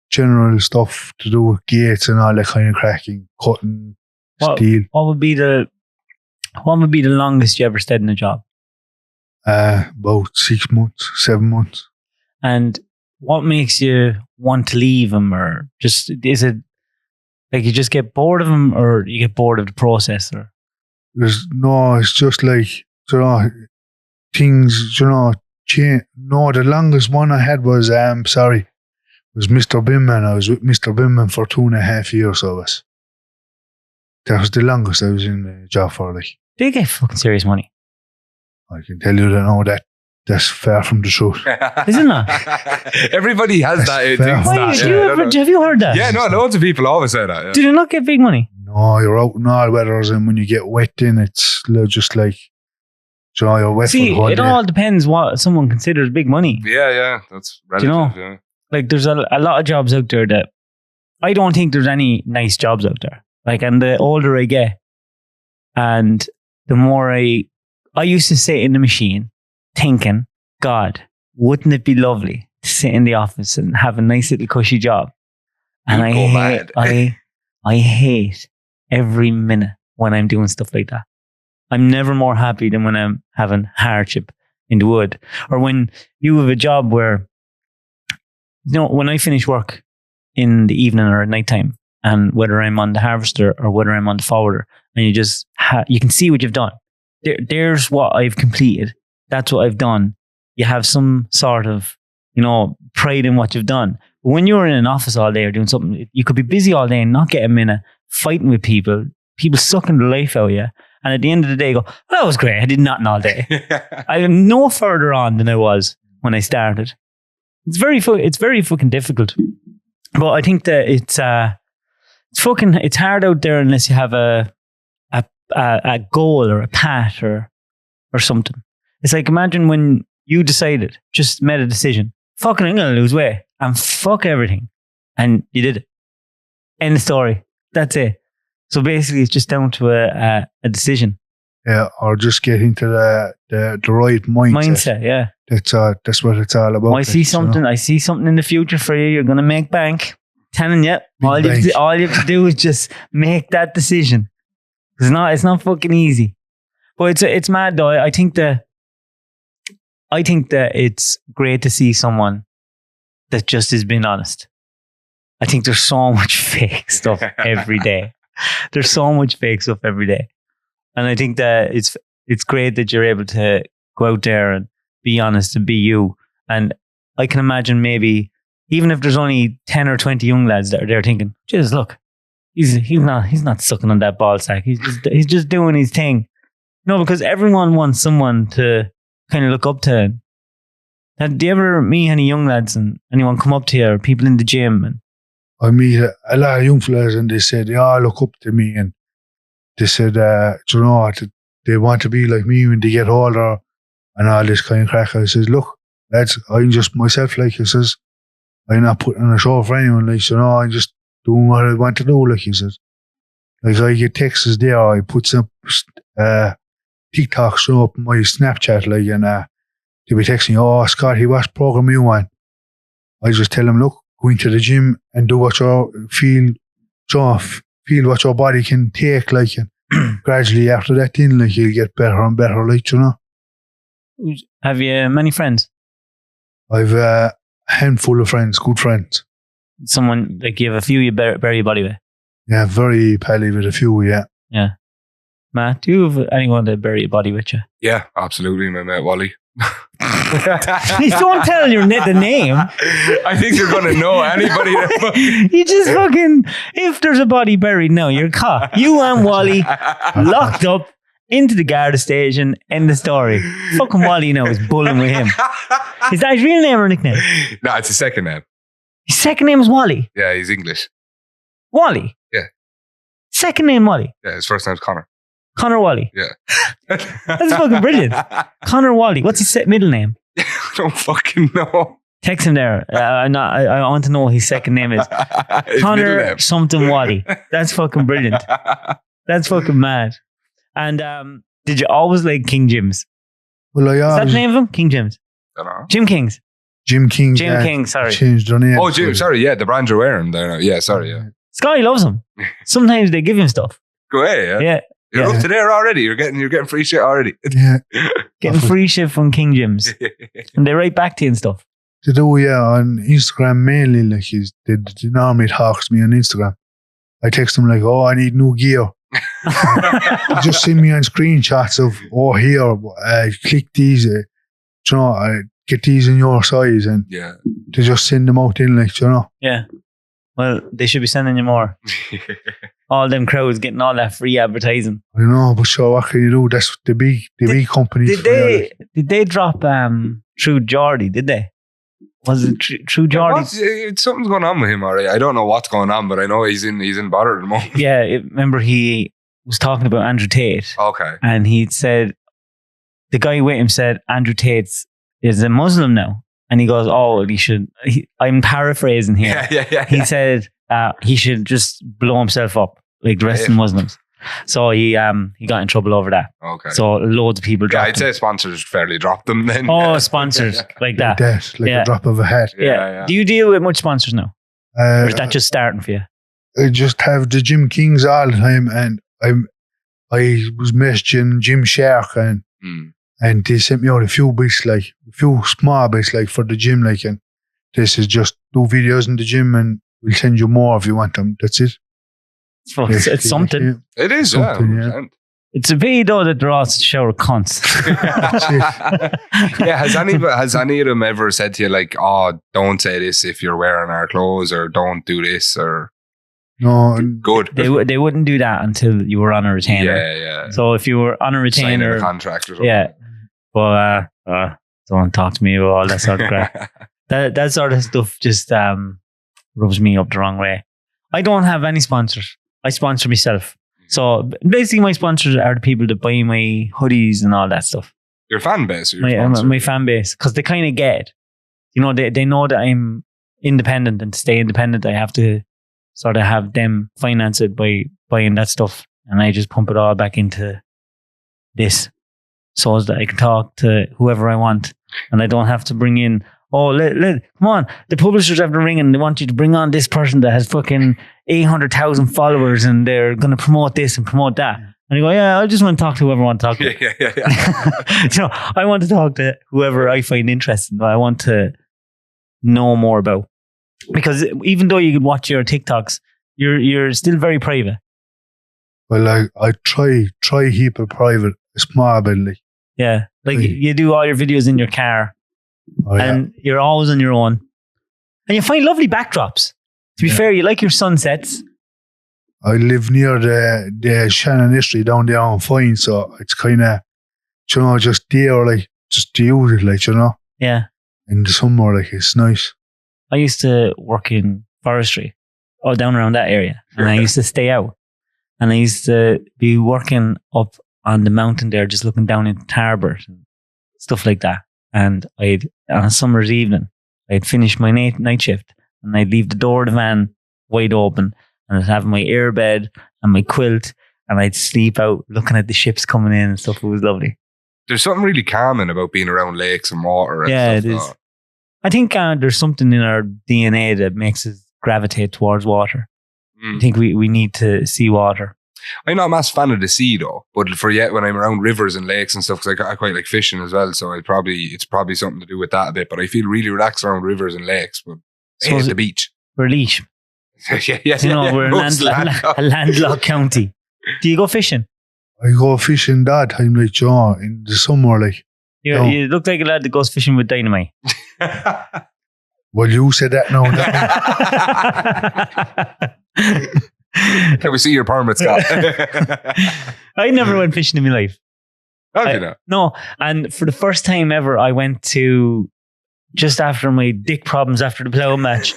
S2: general stuff to do with gates and all that kind of cracking, cutting steel.
S1: What would be the longest you ever stayed in a job?
S2: About 6 months, 7 months.
S1: And what makes you want to leave them, or just, is it like you just get bored of them, or you get bored of the process? Or
S2: It's just like, you know, things, you know, change. No, the longest one I had was Mr. Binman. I was with Mr. Binman for 2.5 years. That was the longest I was in the job for. Like,
S1: they get fucking serious money.
S2: I can tell you that. No, that's far from the truth.
S1: Isn't that?
S3: Everybody has that.
S1: Have you heard that?
S3: Yeah, no, loads of people always say that. Yeah.
S1: Do they not get big money?
S2: No, you're out in all weathers, and when you get wet in, it's just like, you know, you're wet.
S1: See,
S2: for the whole
S1: it
S2: day.
S1: all depends what someone considers big money.
S3: Yeah, that's relative.
S1: Do you know?
S3: Yeah.
S1: Like, there's a lot of jobs out there that I don't think there's any nice jobs out there. Like, and the older I get, and the more I used to sit in the machine thinking, God, wouldn't it be lovely to sit in the office and have a nice little cushy job? And I hate every minute when I'm doing stuff like that. I'm never more happy than when I'm having hardship in the wood, or when you have a job where, you know, when I finish work in the evening or at nighttime, and whether I'm on the harvester or whether I'm on the forwarder, and you just you can see what you've done. There's what I've completed. That's what I've done. You have some sort of, you know, pride in what you've done. But when you're in an office all day or doing something, you could be busy all day and not get a minute, fighting with people sucking the life out of you, And at the end of the day, you go, well, that was great. I did nothing all day. I am no further on than I was when I started. It's very fucking difficult. But I think that it's hard out there unless you have a goal or a path or something. It's like, imagine when you decided, just made a decision, fucking I'm going to lose weight and fuck everything. And you did it. End of story. That's it. So basically it's just down to a decision.
S2: Yeah, or just get into the right mindset.
S1: Yeah.
S2: That's what it's all about.
S1: I see something in the future for you. You're going to make bank. Telling you, all you have to do is just make that decision. It's not fucking easy. But it's mad though. I think that it's great to see someone that just has been honest. I think there's so much fake stuff every day. There's so much fake stuff every day. And I think that it's great that you're able to go out there and be honest and be you. And I can imagine maybe even if there's only 10 or 20 young lads that are there thinking, Jesus, look, he's not sucking on that ball sack. He's just doing his thing. No, because everyone wants someone to kind of look up to. Do you ever meet any young lads and anyone come up to you or people in the gym? And
S2: I meet a lot of young fellas and they said they all look up to me and they said, you know, they want to be like me when they get older and all this kind of crack. I says, look, lads, I'm just myself, like he says. I'm not putting on a show for anyone, like, you know, I'm just doing what I want to do, like he says. Like, I get texts there, I put some TikToks up on my Snapchat, like, and they'll be texting, oh, Scotty, what program you on? I just tell them, look, go into the gym and do what you feel what your body can take, like, and gradually after that then, like, you'll get better and better, like, you know.
S1: Have you many friends?
S2: I've a handful of friends, good friends.
S1: Someone, like, you have a few you bury your body with?
S2: Yeah, very pally with a few, yeah.
S1: Yeah. Matt, do you have anyone to bury your body with you?
S3: Yeah, absolutely, my mate Wally.
S1: You don't tell the name.
S3: I think you're going to know anybody.
S1: You just fucking, if there's a body buried now, you're caught. You and Wally locked up into the Garda station. End the story. Fucking Wally now is bullying with him. Is that his real name or nickname?
S3: No, it's his second name.
S1: His second name is Wally?
S3: Yeah, he's English.
S1: Wally?
S3: Yeah.
S1: Second name Wally?
S3: Yeah, his first name's Connor.
S1: Connor Wally?
S3: Yeah.
S1: That's fucking brilliant. Connor Wally. What's his middle name?
S3: I don't fucking know.
S1: Text him there. I want to know what his second name is. Connor something Wally. That's fucking brilliant. That's fucking mad. And did you always like King Jim's?
S2: Well,
S1: is that the name of him? King Jim's?
S3: I don't know.
S1: Jim King's.
S2: Jim King.
S1: Jim King, sorry.
S2: Changed their name.
S3: Oh, Jim, sorry, yeah, the brand you're wearing. Yeah, sorry, yeah.
S1: Scotty loves him. Sometimes they give him stuff.
S3: Go ahead,
S1: yeah.
S3: You're up to there already. You're getting free shit already.
S2: Yeah.
S1: Getting free shit from King Jim's. And they write back to you and stuff.
S2: They do, yeah, on Instagram mainly. Like, they normally talk to me on Instagram. I text them like, oh, I need new gear. Just send me on screenshots of, oh, here, click these, get these in your size, and they just send them out in, like, you know.
S1: Yeah. Well, they should be sending you more. All them crowds getting all that free advertising.
S2: I don't know, but sure, what can you do? That's the big companies.
S1: Did they drop True Geordie? Did they? Was it True Geordie?
S3: Something's going on with him already. I don't know what's going on, but I know he's in bother at the moment.
S1: Yeah, remember he was talking about Andrew Tate.
S3: Okay.
S1: And he said, the guy with him said, Andrew Tate is a Muslim now. And he goes, oh, I'm paraphrasing here.
S3: Yeah.
S1: He said he should just blow himself up like the rest of the Muslims. So he got in trouble over that.
S3: Okay.
S1: So loads of people dropped
S3: I'd say sponsors fairly dropped them then.
S1: Oh, sponsors like that.
S2: Like a drop of a hat.
S1: Yeah. Do you deal with much sponsors now? Or is that just starting for you?
S2: I just have the Jim Kings all the time, and I was messaging Jim Shark and they sent me out a few small bits like for the gym, like, and this is just do videos in the gym and we'll send you more if you want them. That's it.
S1: It's something.
S3: It is something, yeah.
S1: It's a pity though that they're all shower cunts.
S3: Yeah, has any of them ever said to you like, oh, don't say this if you're wearing our clothes, or don't do this, or
S2: No,
S3: Good.
S1: They wouldn't do that until you were on a retainer.
S3: Yeah.
S1: So if you were on a
S3: Signing
S1: retainer,
S3: a contract or something.
S1: yeah. But don't talk to me about all that sort of crap. That sort of stuff just rubs me up the wrong way. I don't have any sponsors. I sponsor myself. So basically, my sponsors are the people that buy my hoodies and all that stuff.
S3: Your fan base? Or your
S1: My
S3: sponsor?
S1: fan base, because they kind of get it. You know, they know that I'm independent, and to stay independent, I have to sort of have them finance it by buying that stuff, and I just pump it all back into this, so that I can talk to whoever I want, and I don't have to bring in. Oh, come on! The publishers have the ring, and they want you to bring on this person that has fucking 800,000 followers, and they're going to promote this and promote that. And you go, yeah, I just want to talk to whoever I want to talk to.
S3: Yeah.
S1: You know, I want to talk to whoever I find interesting. I want to know more about, because even though you could watch your TikToks, you're still very private.
S2: well, I try keep it private, small bit, like.
S1: Yeah, like
S2: Right.
S1: you do all your videos in your car,
S2: Oh, yeah.
S1: and you're always on your own, and you find lovely backdrops. To be fair, you like your sunsets.
S2: I live near the Shannon history down there on Fine, so it's kind of, you know, just there, like, just to use it, like, you know,
S1: Yeah,
S2: in the summer, like, it's nice.
S1: I used to work in forestry, down around that area, and I used to stay out, and I used to be working up on the mountain there, just looking down into Tarbert and stuff like that. And on a summer's evening, I'd finish my night shift, and I'd leave the door of the van wide open, and I'd have my airbed and my quilt, and I'd sleep out looking at the ships coming in and stuff. It was lovely.
S3: There's something really calming about being around lakes and water. And
S1: Yeah,
S3: stuff.
S1: it is. I think there's something in our DNA that makes us gravitate towards water. I think we need to see water.
S3: I'm not a massive fan of the sea though, but when I'm around rivers and lakes and stuff, because I quite like fishing as well, so it's probably something to do with that a bit. But I feel really relaxed around rivers and lakes, but I hate the beach.
S1: We're Leash.
S3: Yes,
S1: You know, we're a landlocked county. Do you go fishing?
S2: I go fishing that time, like, you know, in the summer, like. No.
S1: You look like a lad that goes fishing with dynamite.
S2: Well, you said that now.
S3: Can we see your permit, Scott?
S1: I never went fishing in my life.
S3: Have you not?
S1: No, and for the first time ever, I went to, just after my dick problems after the plough match,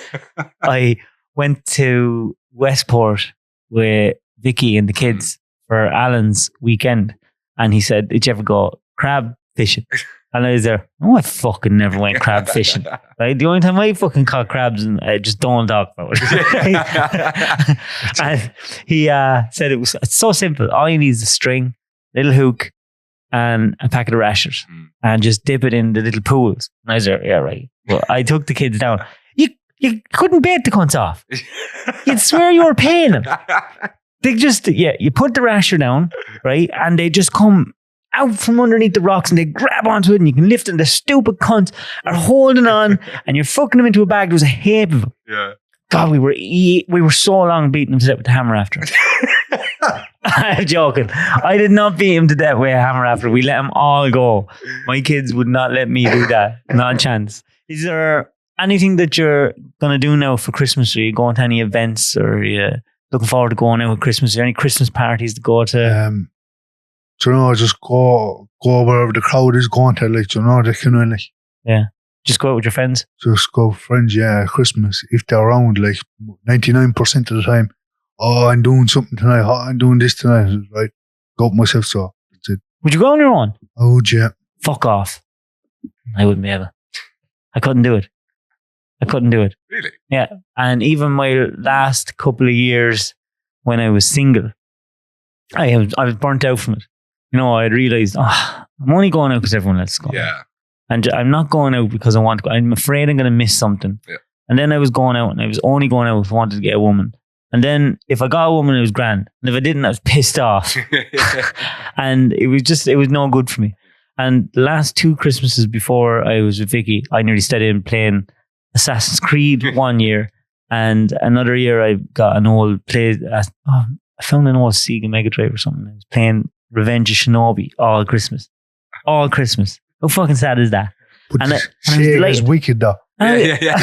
S1: I went to Westport with Vicky and the kids for Alan's weekend, and he said, "Did you ever go crab fishing?" And I was there. Oh, I fucking never went crab fishing. Right? The only time I fucking caught crabs, and I just don't talk about it. And he said it's so simple. All you need is a string, little hook, and a packet of rashers, and just dip it in the little pools. And I was there, yeah, right. Well, I took the kids down. You couldn't bait the cunts off. You'd swear you were paying them. They just, you put the rasher down, right, and they just come out from underneath the rocks and they grab onto it, and you can lift them. The stupid cunts are holding on, and you're fucking them into a bag. There was a heap of them.
S3: Yeah.
S1: God, we were so long beating them to death with the hammer after. I'm joking. I did not beat him to death with a hammer after. We let them all go. My kids would not let me do that. Not a chance. Is there anything that you're going to do now for Christmas? Are you going to any events, or are you looking forward to going out with Christmas? Are there any Christmas parties to go to?
S2: You know, just go wherever the crowd is going to, like, you know, they can, like.
S1: Yeah. Just go out with your friends?
S2: Just go with friends, yeah, Christmas. If they're around, like, 99% of the time, oh, I'm doing something tonight, oh, I'm doing this tonight, right? Go up myself, so that's it.
S1: Would you go on your own?
S2: Oh, yeah.
S1: Fuck off. I wouldn't be able. I couldn't do it.
S3: Really?
S1: Yeah. And even my last couple of years when I was single, I was burnt out from it. You know, I realised, I'm only going out because everyone else is going.
S3: Yeah.
S1: And I'm not going out because I want to go. I'm afraid I'm going to miss something.
S3: Yeah.
S1: And then I was going out, and I was only going out if I wanted to get a woman. And then if I got a woman, it was grand. And if I didn't, I was pissed off. And it was no good for me. And the last 2 Christmases before I was with Vicky, I nearly started playing Assassin's Creed one year. And another year I got an old I found an old Sega Mega Drive or something. I was playing Revenge of Shinobi all Christmas. How fucking sad is that?
S2: But
S1: and I was
S2: wicked, though.
S3: Yeah.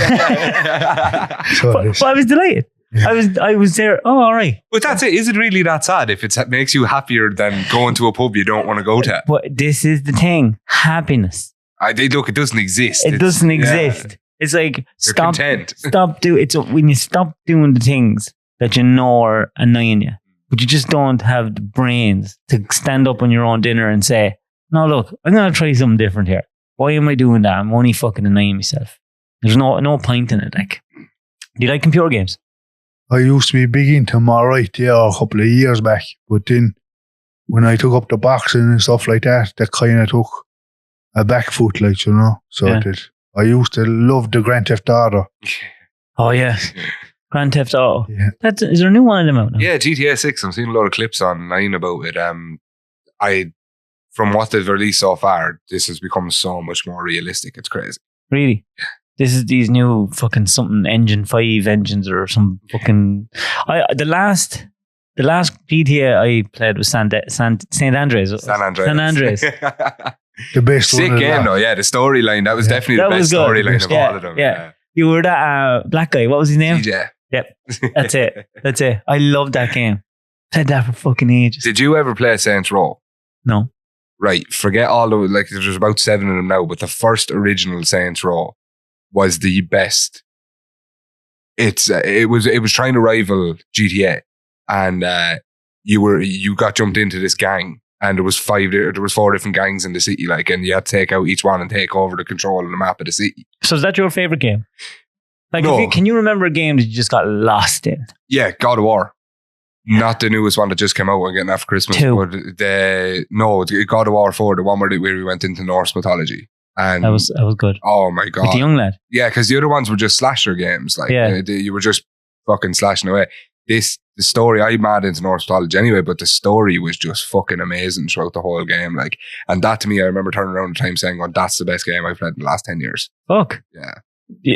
S2: So
S1: but I was delighted.
S2: Yeah.
S1: I was there. Oh, all right.
S3: But that's it. Is it really that sad if it makes you happier than going to a pub you don't want to go to?
S1: But this is the thing. Happiness.
S3: Look, it doesn't exist.
S1: It doesn't exist. It's like
S3: You're
S1: stop
S3: content.
S1: it's when you stop doing the things that you know are annoying you, but you just don't have the brains to stand up on your own dinner and say, no, look, I'm going to try something different here. Why am I doing that? I'm only fucking annoying myself. There's no point in it. Like, do you like computer games?
S2: I used to be big into them, all right, a couple of years back. But then when I took up the boxing and stuff like that, that kind of took a back foot, like, you know. So
S1: Yeah.
S2: I used to love the Grand Theft Auto.
S1: Oh, yeah. Grand Theft Auto.
S2: Yeah.
S1: Is there a new one of them out now?
S3: Yeah, GTA 6. I'm seeing a lot of clips online about it. From what they've released so far, this has become so much more realistic. It's crazy.
S1: Really? This is these new fucking something engine 5 engines or some fucking. The last GTA I played was St. Andreas.
S3: San Andreas.
S1: San Andreas.
S2: The best
S3: Sick
S2: one.
S3: game though, yeah. The storyline, that was definitely
S1: That
S3: the
S1: was
S3: best
S1: good.
S3: storyline of
S1: Yeah,
S3: all of them.
S1: yeah. You were that black guy. What was his name?
S3: DJ.
S1: Yep. That's it. That's it. I love that game. Played that for fucking ages.
S3: Did you ever play Saints Row?
S1: No.
S3: Right, forget all the, like, there's about 7 of them now, but the first original Saints Row was the best. It was trying to rival GTA, and you got jumped into this gang, and there was 4 different gangs in the city, like, and you had to take out each one and take over the control of the map of the city.
S1: So is that your favorite game? Like,
S3: No.
S1: can you remember a game that you just got lost in?
S3: Yeah, God of War. Not the newest one that just came out. We're getting after Christmas.
S1: 2.
S3: But God of War 4, the one where we went into Norse mythology. And
S1: That was good.
S3: oh my God.
S1: With the young lad.
S3: Yeah, because the other ones were just slasher games. Like,
S1: Yeah.
S3: you were just fucking slashing away. The story, I'm mad into Norse mythology anyway, but the story was just fucking amazing throughout the whole game. Like, and that to me, I remember turning around at the time saying, "Oh, that's the best game I've played in the last 10 years."
S1: Fuck.
S3: Yeah.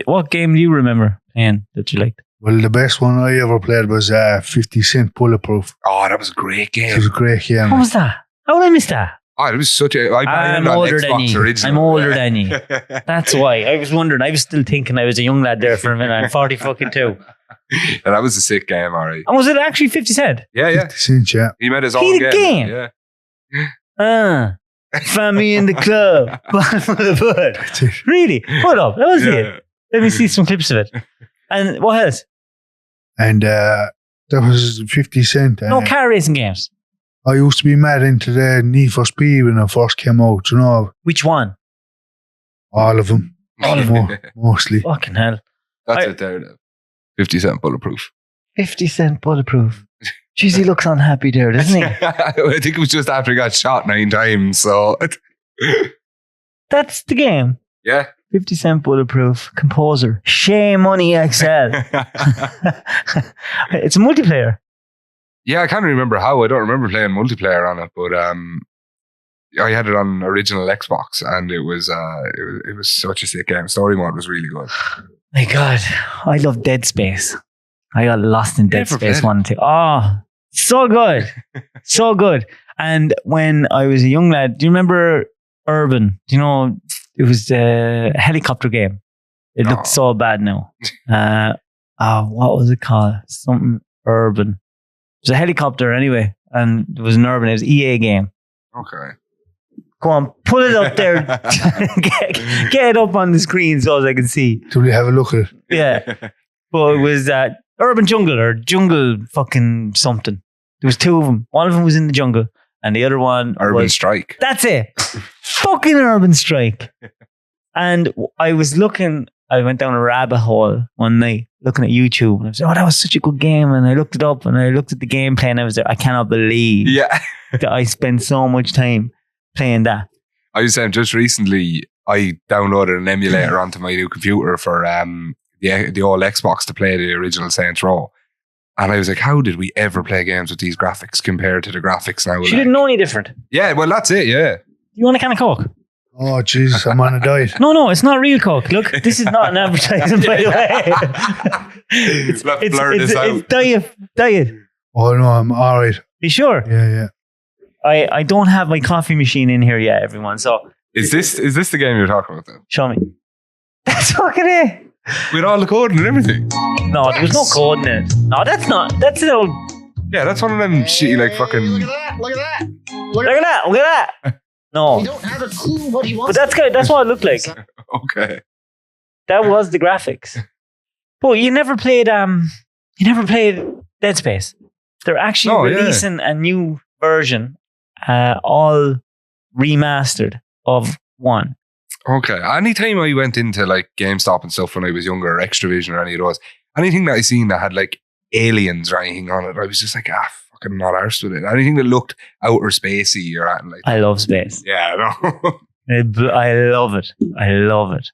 S1: What game do you remember playing that you liked?
S2: Well, the best one I ever played was 50 Cent Bulletproof.
S3: Oh, that was a great
S2: It
S3: game.
S2: was a great game.
S1: What was that? How did I miss that?
S3: Oh, it was such a.
S1: I'm older than you. I'm older than you.
S3: than
S1: That's why. I was wondering. I was still thinking I was a young lad there for a minute. I'm 40 fucking 2.
S3: Yeah, that was a sick game, alright.
S1: And was it actually 50 Cent?
S3: Yeah, yeah.
S2: 50 Cent, yeah.
S3: He made his
S1: He
S3: own
S1: the
S3: game.
S1: game?
S3: Yeah.
S1: Found me in the club. Bottom of the foot.
S2: That's it.
S1: Really? Hold up. That was
S3: Yeah.
S1: it. Let me see some clips of it. And what else?
S2: And that was 50 Cent.
S1: No car racing games.
S2: I used to be mad into the Need for Speed when it first came out, you know,
S1: Which one?
S2: all of them.
S1: All of
S2: them. Mostly.
S1: Fucking hell.
S3: That's
S1: I-
S3: it there. Though. 50 Cent Bulletproof.
S1: 50 Cent Bulletproof. Jeez, he looks unhappy there, doesn't he?
S3: I think it was just after he got shot 9 times. So,
S1: That's the game.
S3: yeah.
S1: 50 Cent Bulletproof. Composer. Shea Money XL. It's a multiplayer.
S3: Yeah, I can't remember how. I don't remember playing multiplayer on it, but I had it on original Xbox, and it was such a sick game. Story mode was really good.
S1: My God, I love Dead Space. I got lost in Dead
S3: Never
S1: Space
S3: played
S1: 1 and 2. Oh, so good. So good. And when I was a young lad, do you remember Urban? Do you know, it was the helicopter game. It
S3: No.
S1: looked so bad now. What was it called? Something Urban. It was a helicopter anyway, and it was an Urban. It was an EA game.
S3: Okay.
S1: Go on, pull it up there. get it up on the screen so as I can see.
S2: Do we have a look at it?
S1: Yeah. But it was Urban Jungle or Jungle fucking something. There was 2 of them. One of them was in the jungle, and the other one
S3: Urban
S1: was...
S3: Strike.
S1: That's it. Fucking Urban Strike. And I was looking... I went down a rabbit hole one night looking at YouTube, and I was like, oh, that was such a good game. And I looked it up, and I looked at the gameplay, and I was like, I cannot believe
S3: Yeah.
S1: that I spent so much time playing that.
S3: I was saying just recently, I downloaded an emulator onto my new computer for the old Xbox to play the original Saints Row. And I was like, how did we ever play games with these graphics compared to the graphics now?
S1: She didn't know any different.
S3: Yeah, well, that's it, yeah.
S1: You want a can of Coke?
S2: Oh, Jesus, I'm on a diet.
S1: No, it's not real Coke. Look, this is not an advertisement, by the way.
S3: Let's blur this out.
S1: It's diet.
S2: Oh, no, I'm all right.
S1: You sure?
S2: Yeah.
S1: I don't have my coffee machine in here yet, everyone. So
S3: Is this the game you're talking about then?
S1: show me. That's fucking it.
S3: With all the coding and everything.
S1: No, there was no code in it. No, that's not. That's an old.
S3: Yeah, that's one of them shitty like fucking.
S4: Look at that! Look at that!
S1: Look at that! Look at that! No,
S4: We don't have a clue what he
S1: but
S4: wants.
S1: that's good. That's what it looked like.
S3: Okay.
S1: That was the graphics. But you never played. You never played Dead Space. They're actually
S3: No, yeah.
S1: releasing a new version, all remastered of one.
S3: Okay. Anytime I went into like GameStop and stuff when I was younger, or Extravision or any of those, anything that I seen that had like aliens or anything on it, I was just like, fucking not arsed with it. Anything that looked outer spacey or anything like that.
S1: I love space.
S3: Yeah, no.
S1: I love it. I love it.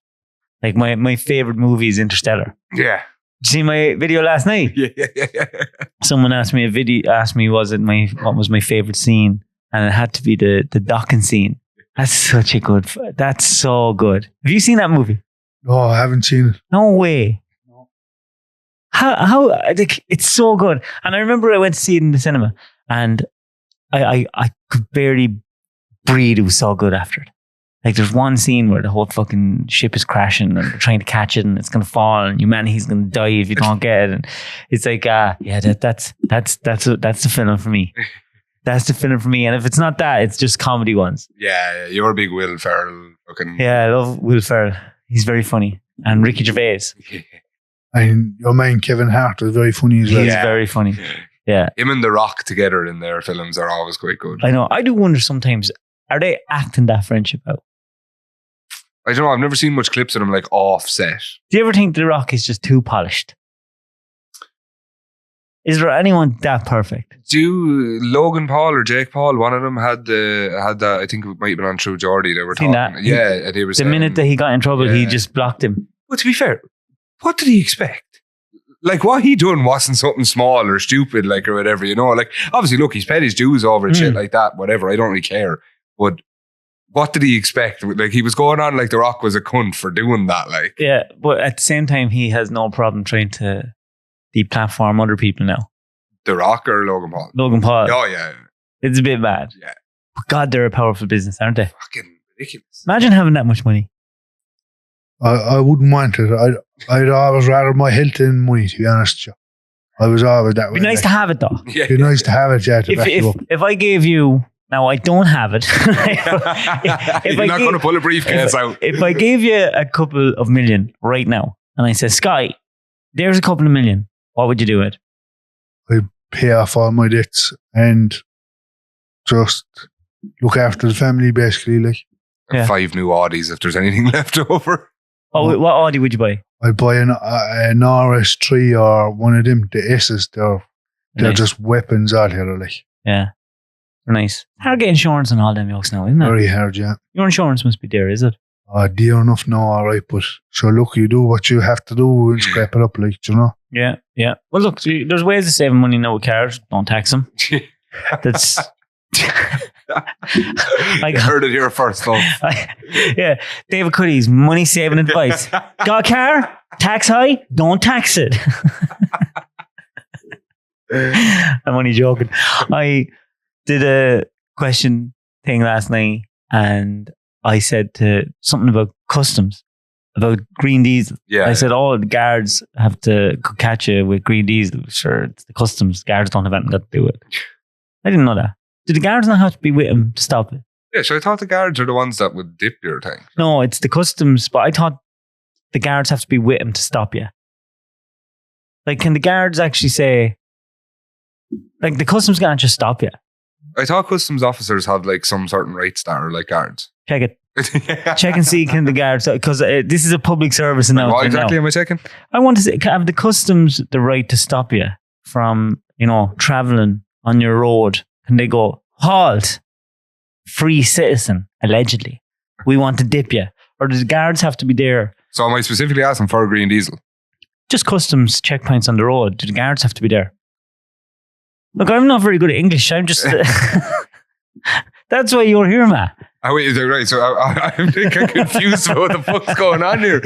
S1: Like my favorite movie is Interstellar.
S3: Yeah.
S1: Did you see my video last night?
S3: Yeah.
S1: Someone asked me what was my favorite scene, and it had to be the docking scene. That's that's so good. Have you seen that movie?
S2: No, I haven't seen it.
S1: No way. How like, it's so good. And I remember I went to see it in the cinema, and I could barely breathe. It was so good after it. Like there's one scene where the whole fucking ship is crashing and they're trying to catch it and it's gonna fall and humanity's gonna die if you don't get it. And it's like that's the film for me. That's the film for me. And if it's not that, it's just comedy ones.
S3: Yeah, you're a big Will Ferrell fucking.
S1: Yeah, I love Will Ferrell. He's very funny. And Ricky Gervais.
S2: And your man Kevin Hart is very funny as well.
S1: He's
S3: Yeah.
S1: very funny. Yeah.
S3: Him and The Rock together in their films are always quite good.
S1: I know. I do wonder sometimes, are they acting that friendship out?
S3: I don't know. I've never seen much clips of them like offset.
S1: Do you ever think The Rock is just too polished? Is there anyone that perfect?
S3: Do Logan Paul or Jake Paul? One of them had that. I think it might have been on True Geordie. They were
S1: Seen
S3: talking.
S1: that?
S3: Yeah, they were
S1: The minute that he got in trouble, he
S3: yeah.
S1: just blocked him.
S3: But to be fair, what did he expect? Like what he done wasn't something small or stupid, like or whatever. You know, like obviously, look, he's paid his dues over and shit like that. Whatever. I don't really care. But what did he expect? Like he was going on like The Rock was a cunt for doing that. Like
S1: Yeah, but at the same time, he has no problem trying to deplatform other people now.
S3: The Rock or Logan Paul.
S1: Logan Paul.
S3: Oh yeah,
S1: It's a bit bad.
S3: Yeah.
S1: But God, they're a powerful business, aren't they?
S3: fucking ridiculous.
S1: Imagine having that much money.
S2: I wouldn't want it. I'd always rather my health than money, to be honest with you. I was always that way.
S1: It'd be nice to have it though.
S3: Yeah,
S2: It'd be nice to have it, yeah, to back you up.
S1: If I gave you, now I don't have it.
S3: You're not going to pull a briefcase out.
S1: If I gave you a couple of million right now, and I said, Sky, there's a couple of million, what would you do with it?
S2: Pay off all my debts and just look after the family, basically. Like
S1: Yeah.
S3: 5 new Audis if there's anything left over.
S1: What Audi would you buy?
S2: I'd buy an RS3 or one of them, the S's. They're
S1: Nice.
S2: just weapons out here, like
S1: Yeah. They're nice. Hard to get insurance on all them yokes now, isn't it?
S2: very hard, yeah.
S1: Your insurance must be there, is it?
S2: Dear enough now, all right, but so look, you do what you have to do and scrape it up, like, you know.
S1: Yeah, yeah. Well, look, there's ways of saving money now with cars. Don't tax them. That's...
S3: I heard it here first, though.
S1: Yeah, David Cuddy's money saving advice. Got a car? Tax high? Don't tax it. I'm only joking. I did a question thing last night and I said to something about customs, about green diesel.
S3: Yeah.
S1: I said, the guards have to catch you with green diesel. Sure, it's the customs. Guards don't have anything to do with it. I didn't know that. Did the guards not have to be with him to stop it?
S3: Yeah, so I thought the guards are the ones that would dip your tank.
S1: No, it's the customs, but I thought the guards have to be with him to stop you. Like, can the guards actually say, like, the customs can't just stop you?
S3: I thought customs officers have like some certain rights that are like guards.
S1: Check it. Check and see, can the guards, because this is a public service announcement.
S3: What exactly
S1: now.
S3: am I checking?
S1: I want to say, have the customs the right to stop you from, traveling on your road? Can they go, halt, free citizen, allegedly? We want to dip you. Or do the guards have to be there?
S3: So am I specifically asking for green diesel?
S1: Just customs checkpoints on the road. Do the guards have to be there? Look, I'm not very good at English. I'm just... that's why you're here, Matt.
S3: Oh, wait, is that right? So I'm confused about what the fuck's going on here.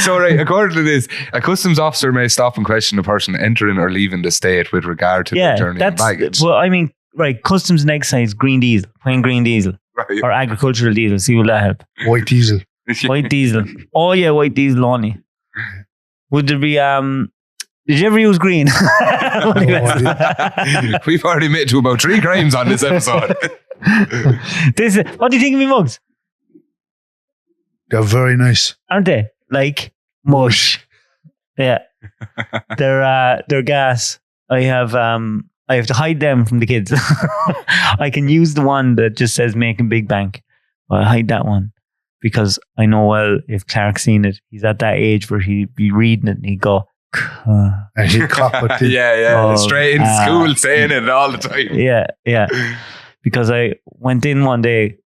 S3: So, right, according to this, a customs officer may stop and question a person entering or leaving the state with regard to their journey and baggage.
S1: Well, I mean, right, customs and excise, green diesel, plain green diesel,
S3: Right.
S1: or agricultural diesel. See, will that help?
S2: White diesel.
S1: White diesel. Oh yeah, white diesel only. Would there be did you ever use green?
S3: We've already made to about 3 crimes on this episode.
S1: What do you think of me mugs?
S2: They're very nice.
S1: Aren't they? Like mush. Yeah. They're gas. I have to hide them from the kids. I can use the one that just says making big bank. But I hide that one because I know, well, if Clark's seen it, he's at that age where he'd be reading it and he'd go,
S2: and he'd cop it.
S3: Yeah. Straight in school saying it all the time.
S1: Yeah. Because I went in one day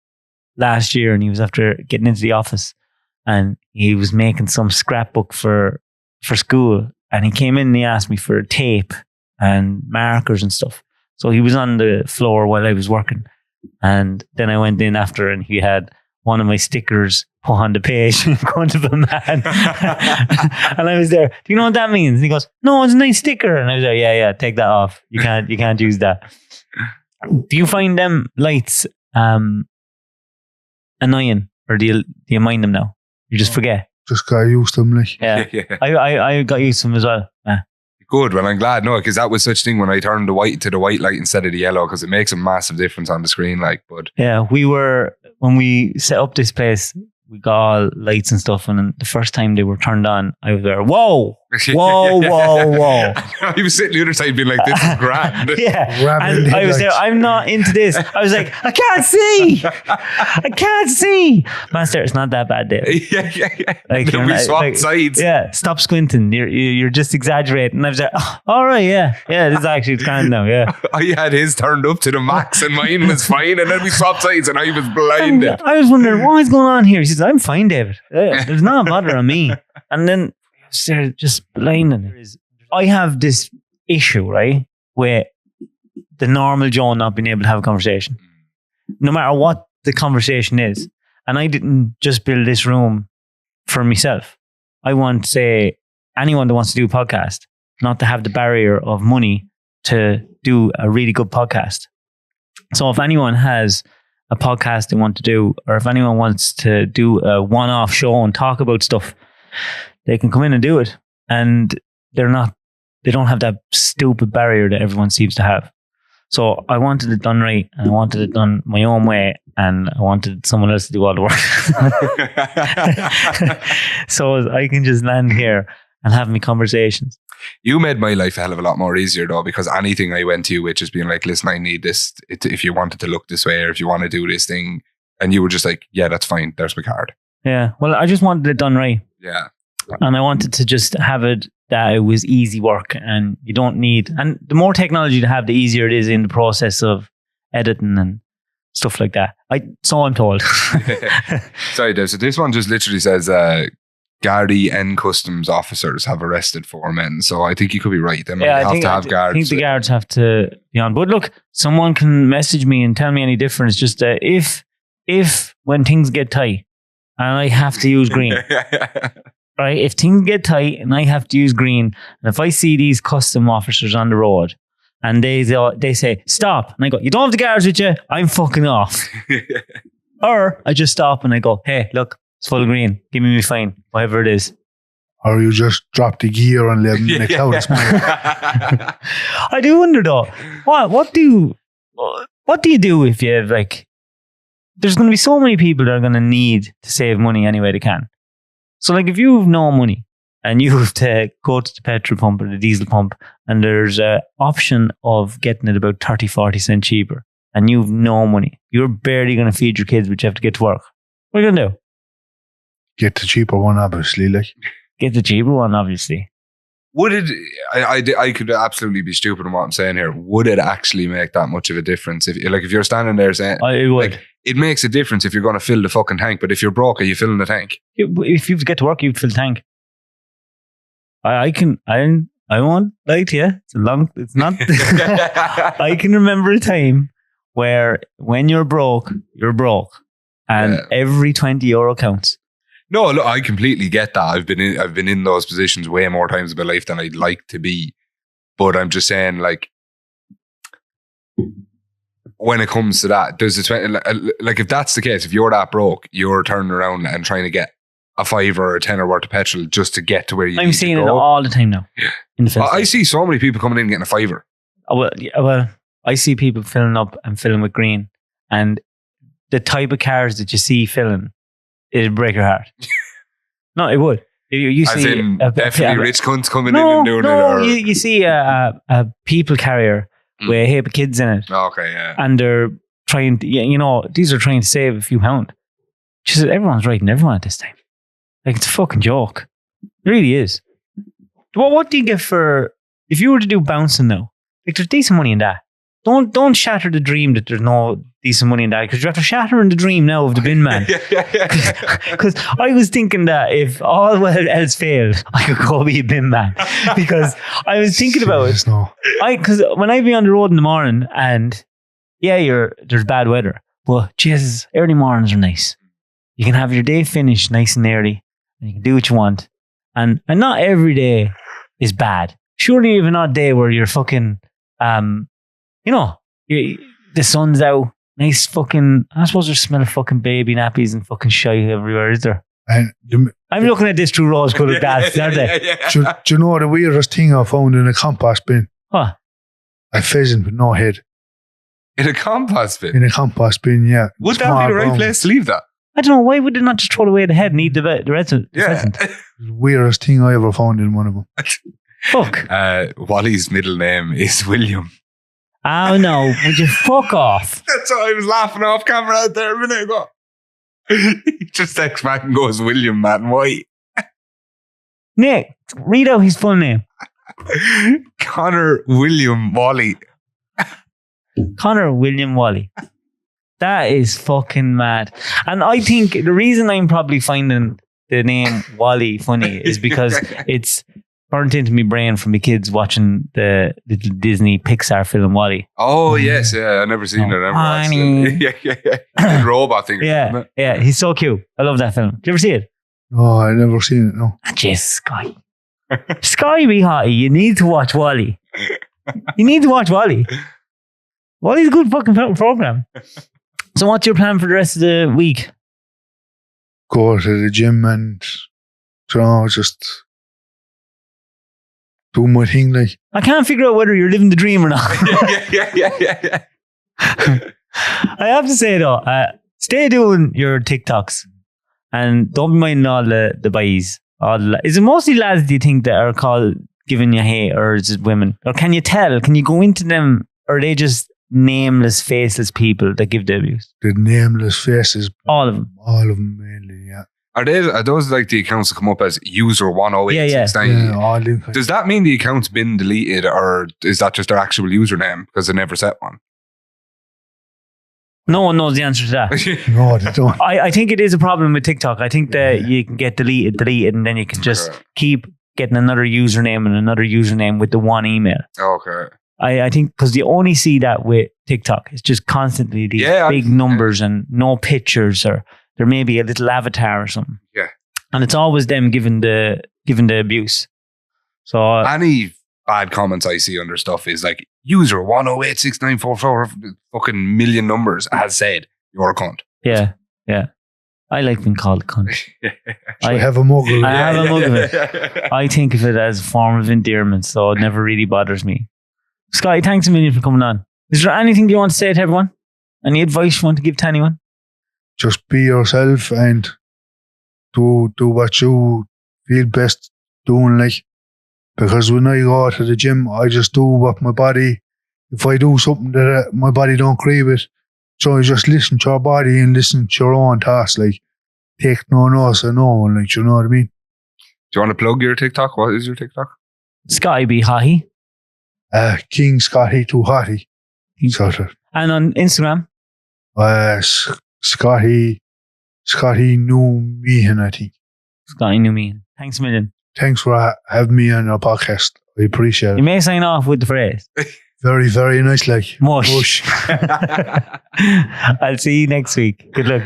S1: last year and he was after getting into the office and he was making some scrapbook for school, and he came in and he asked me for tape and markers and stuff. So he was on the floor while I was working, and then I went in after and he had one of my stickers put on the page in front of a man. And I was there, do you know what that means? And he goes, no, it's a nice sticker. And I was like, yeah, take that off. You can't use that. Do you find them lights annoying, or do you mind them now? You just forget.
S2: Just got used to them, like.
S1: Yeah. I got used to them as well.
S3: Good. Well, I'm glad. No, because that was such a thing when I turned the white to the white light instead of the yellow, because it makes a massive difference on the screen. Like, but
S1: yeah, when we set up this place, we got all lights and stuff, and then the first time they were turned on, I was there, whoa.
S3: I was sitting the other side being like, this is grand.
S1: Yeah. And I was there, I'm not into this. I was like, I can't see. Master, it's not that bad, Dave.
S3: Yeah.
S1: Like,
S3: we swapped sides.
S1: Yeah, stop squinting. You're just exaggerating. And I was like, oh, all right, yeah. This is actually grand now, yeah.
S3: I had his turned up to the max and mine was fine, and then we swapped sides and I was blinded.
S1: I was wondering, what is going on here? He says, I'm fine, David. There's not a bother on me. And then they're just blinding. I have this issue, right, with the normal Joe not being able to have a conversation, no matter what the conversation is. And I didn't just build this room for myself. I want, say, anyone that wants to do a podcast, not to have the barrier of money to do a really good podcast. So if anyone has a podcast they want to do, or if anyone wants to do a one-off show and talk about stuff, they can come in and do it. And they don't have that stupid barrier that everyone seems to have. So I wanted it done right, and I wanted it done my own way, and I wanted someone else to do all the work. So I can just land here and have me conversations.
S3: You made my life a hell of a lot more easier though, because anything I went to you with just being like, listen, I need this, if you wanted to look this way, or if you want to do this thing, and you were just like, yeah, that's fine, there's my card.
S1: Yeah, well, I just wanted it done right.
S3: Yeah.
S1: And I wanted to just have it that it was easy work, and you don't need, and the more technology to have, the easier it is in the process of editing and stuff like that. So I'm told.
S3: Sorry, Dave. So this one just literally says, Gardaí and customs officers have arrested 4 men. So I think you could be right. They might have to have guards.
S1: I think the guards have to be on. But look, someone can message me and tell me any difference. Just if when things get tight and I have to use green, right? If things get tight and I have to use green, and if I see these custom officers on the road and they say, stop. And I go, you don't have the guards with you. I'm fucking off. Or I just stop and I go, hey, look, it's full green. Give me my fine, whatever it is.
S2: Or you just drop the gear and let them in the couch.
S1: I do wonder though, what do you do if you have, like, there's going to be so many people that are going to need to save money any way they can. So like if you have no money and you have to go to the petrol pump or the diesel pump and there's an option of getting it about 30-40 cents cheaper and you have no money, you're barely going to feed your kids, but you have to get to work. What are you going to do?
S2: Get the cheaper one, obviously.
S1: Get the cheaper one, obviously.
S3: Would it? I could absolutely be stupid in what I'm saying here. Would it actually make that much of a difference? If you're standing there saying,
S1: it would.
S3: Like, it makes a difference if you're going to fill the fucking tank. But if you're broke, are you filling the tank?
S1: If you get to work, you fill the tank. I won't lie to you. It's not. I can remember a time where when you're broke, and every €20 counts.
S3: No, look, I completely get that. I've been in those positions way more times in my life than I'd like to be. But I'm just saying, like, when it comes to that, there's a 20, like if that's the case, if you're that broke, you're turning around and trying to get a $5 or a $10 worth of petrol just to get to where you need
S1: I'm seeing
S3: to
S1: it
S3: go.
S1: all the time now. In the film.
S3: I see so many people coming in getting a $5.
S1: Well, I see people filling up and filling with green, and the type of cars that you see filling, it'd break your heart. No, it would. You
S3: As
S1: see
S3: in, definitely rich cunts coming in
S1: no,
S3: and doing it.
S1: no,
S3: Or,
S1: you see a people carrier with a heap of kids in it,
S3: okay, yeah.
S1: and they're trying to, these are trying to save a few pound. She said, everyone's riding everyone at this time. Like, it's a fucking joke. It really is. Well, what do you get for, if you were to do bouncing now, like, there's decent money in that. Don't shatter the dream that there's no decent money in that, because you're after shattering the dream now of the bin man. Because I was thinking that if all else failed, I could go be a bin man. Because I was thinking about it. Because when I be on the road in the morning, and there's bad weather, but Jesus, early mornings are nice. You can have your day finished nice and early, and you can do what you want. And not every day is bad. Surely you have an odd day where you're fucking, the sun's out, nice fucking, I suppose there's smell of fucking baby nappies and fucking shite everywhere, is there?
S2: And
S1: I'm looking at this through rose-coloured glasses, aren't they?
S2: do you know the weirdest thing I found in a compost bin?
S1: What?
S2: A pheasant with no head.
S3: In a compost bin?
S2: In a compost bin, yeah.
S3: Would that be the right place to leave that?
S1: I don't know, why would they not just throw away the head and eat the rest of the pheasant?
S2: The weirdest thing I ever found in one of them.
S1: Fuck.
S3: Wally's middle name is William.
S1: Oh no, would you fuck off?
S3: That's why I was laughing off camera out there a minute ago. He just texts back and goes, William, man, why?
S1: Nick, read out his full name.
S3: Connor William Wally.
S1: Connor William Wally. That is fucking mad. And I think the reason I'm probably finding the name Wally funny is because it's burnt into my brain from my kids watching the little Disney Pixar film Wally.
S3: Oh, yes, yeah. I've never seen it. I never watched it. Yeah. The robot thing.
S1: Yeah, he's so cute. I love that film. Did you ever see it?
S2: Oh, I've never seen it, no.
S1: Jeez, Scotty. Scotty Be Hottie, you need to watch Wally. You need to watch Wally. Wally's a good fucking program. So what's your plan for the rest of the week?
S2: Go to the gym and just do my thing. Like,
S1: I can't figure out whether you're living the dream or not.
S3: Yeah.
S1: I have to say though, stay doing your TikToks and don't be minding all the boys. Is it mostly lads, do you think, that are called giving you hate, or is it women? Or can you tell? Can you go into them, or are they just nameless, faceless people that give the abuse?
S2: The nameless faces.
S1: All of them.
S2: All of them mainly, yeah.
S3: Are those like the accounts that come up as user 10869?
S2: Yeah, all them.
S3: Does that mean the account's been deleted, or is that just their actual username because they never set one?
S1: No one knows the answer to that.
S2: No, they don't.
S1: I think it is a problem with TikTok. I think that you can get deleted, and then you can just keep getting another username with the one email.
S3: Okay.
S1: I think because you only see that with TikTok. It's just constantly these big numbers and no pictures, or there may be a little avatar or something.
S3: Yeah. And
S1: it's always them giving the abuse. So
S3: any bad comments I see under stuff is like, user 1086944, fucking million numbers, has said, you're a cunt.
S1: Yeah. I like being called a cunt.
S2: I have a mug of it.
S1: I have a mug of it. I think of it as a form of endearment, so it never really bothers me. Scotty, thanks a million for coming on. Is there anything you want to say to everyone? Any advice you want to give to anyone?
S2: Just be yourself and do what you feel best doing, like. Because when I go to the gym, I just do what my body, if I do something that my body don't agree with, so I just listen to your body and listen to your own thoughts, like, take no notice of no one, like, you know what I mean?
S3: Do you want to plug your TikTok? What is your TikTok?
S1: Scotty Be Hottie.
S2: King Scotty Be Hottie.
S1: And on Instagram?
S2: Scotty New Meehan, I think.
S1: Scotty New Meehan. Thanks a million.
S2: Thanks for having me on your podcast. I appreciate it.
S1: You may sign off with the phrase.
S2: Very, very nice, like.
S1: Mush. I'll see you next week. Good luck.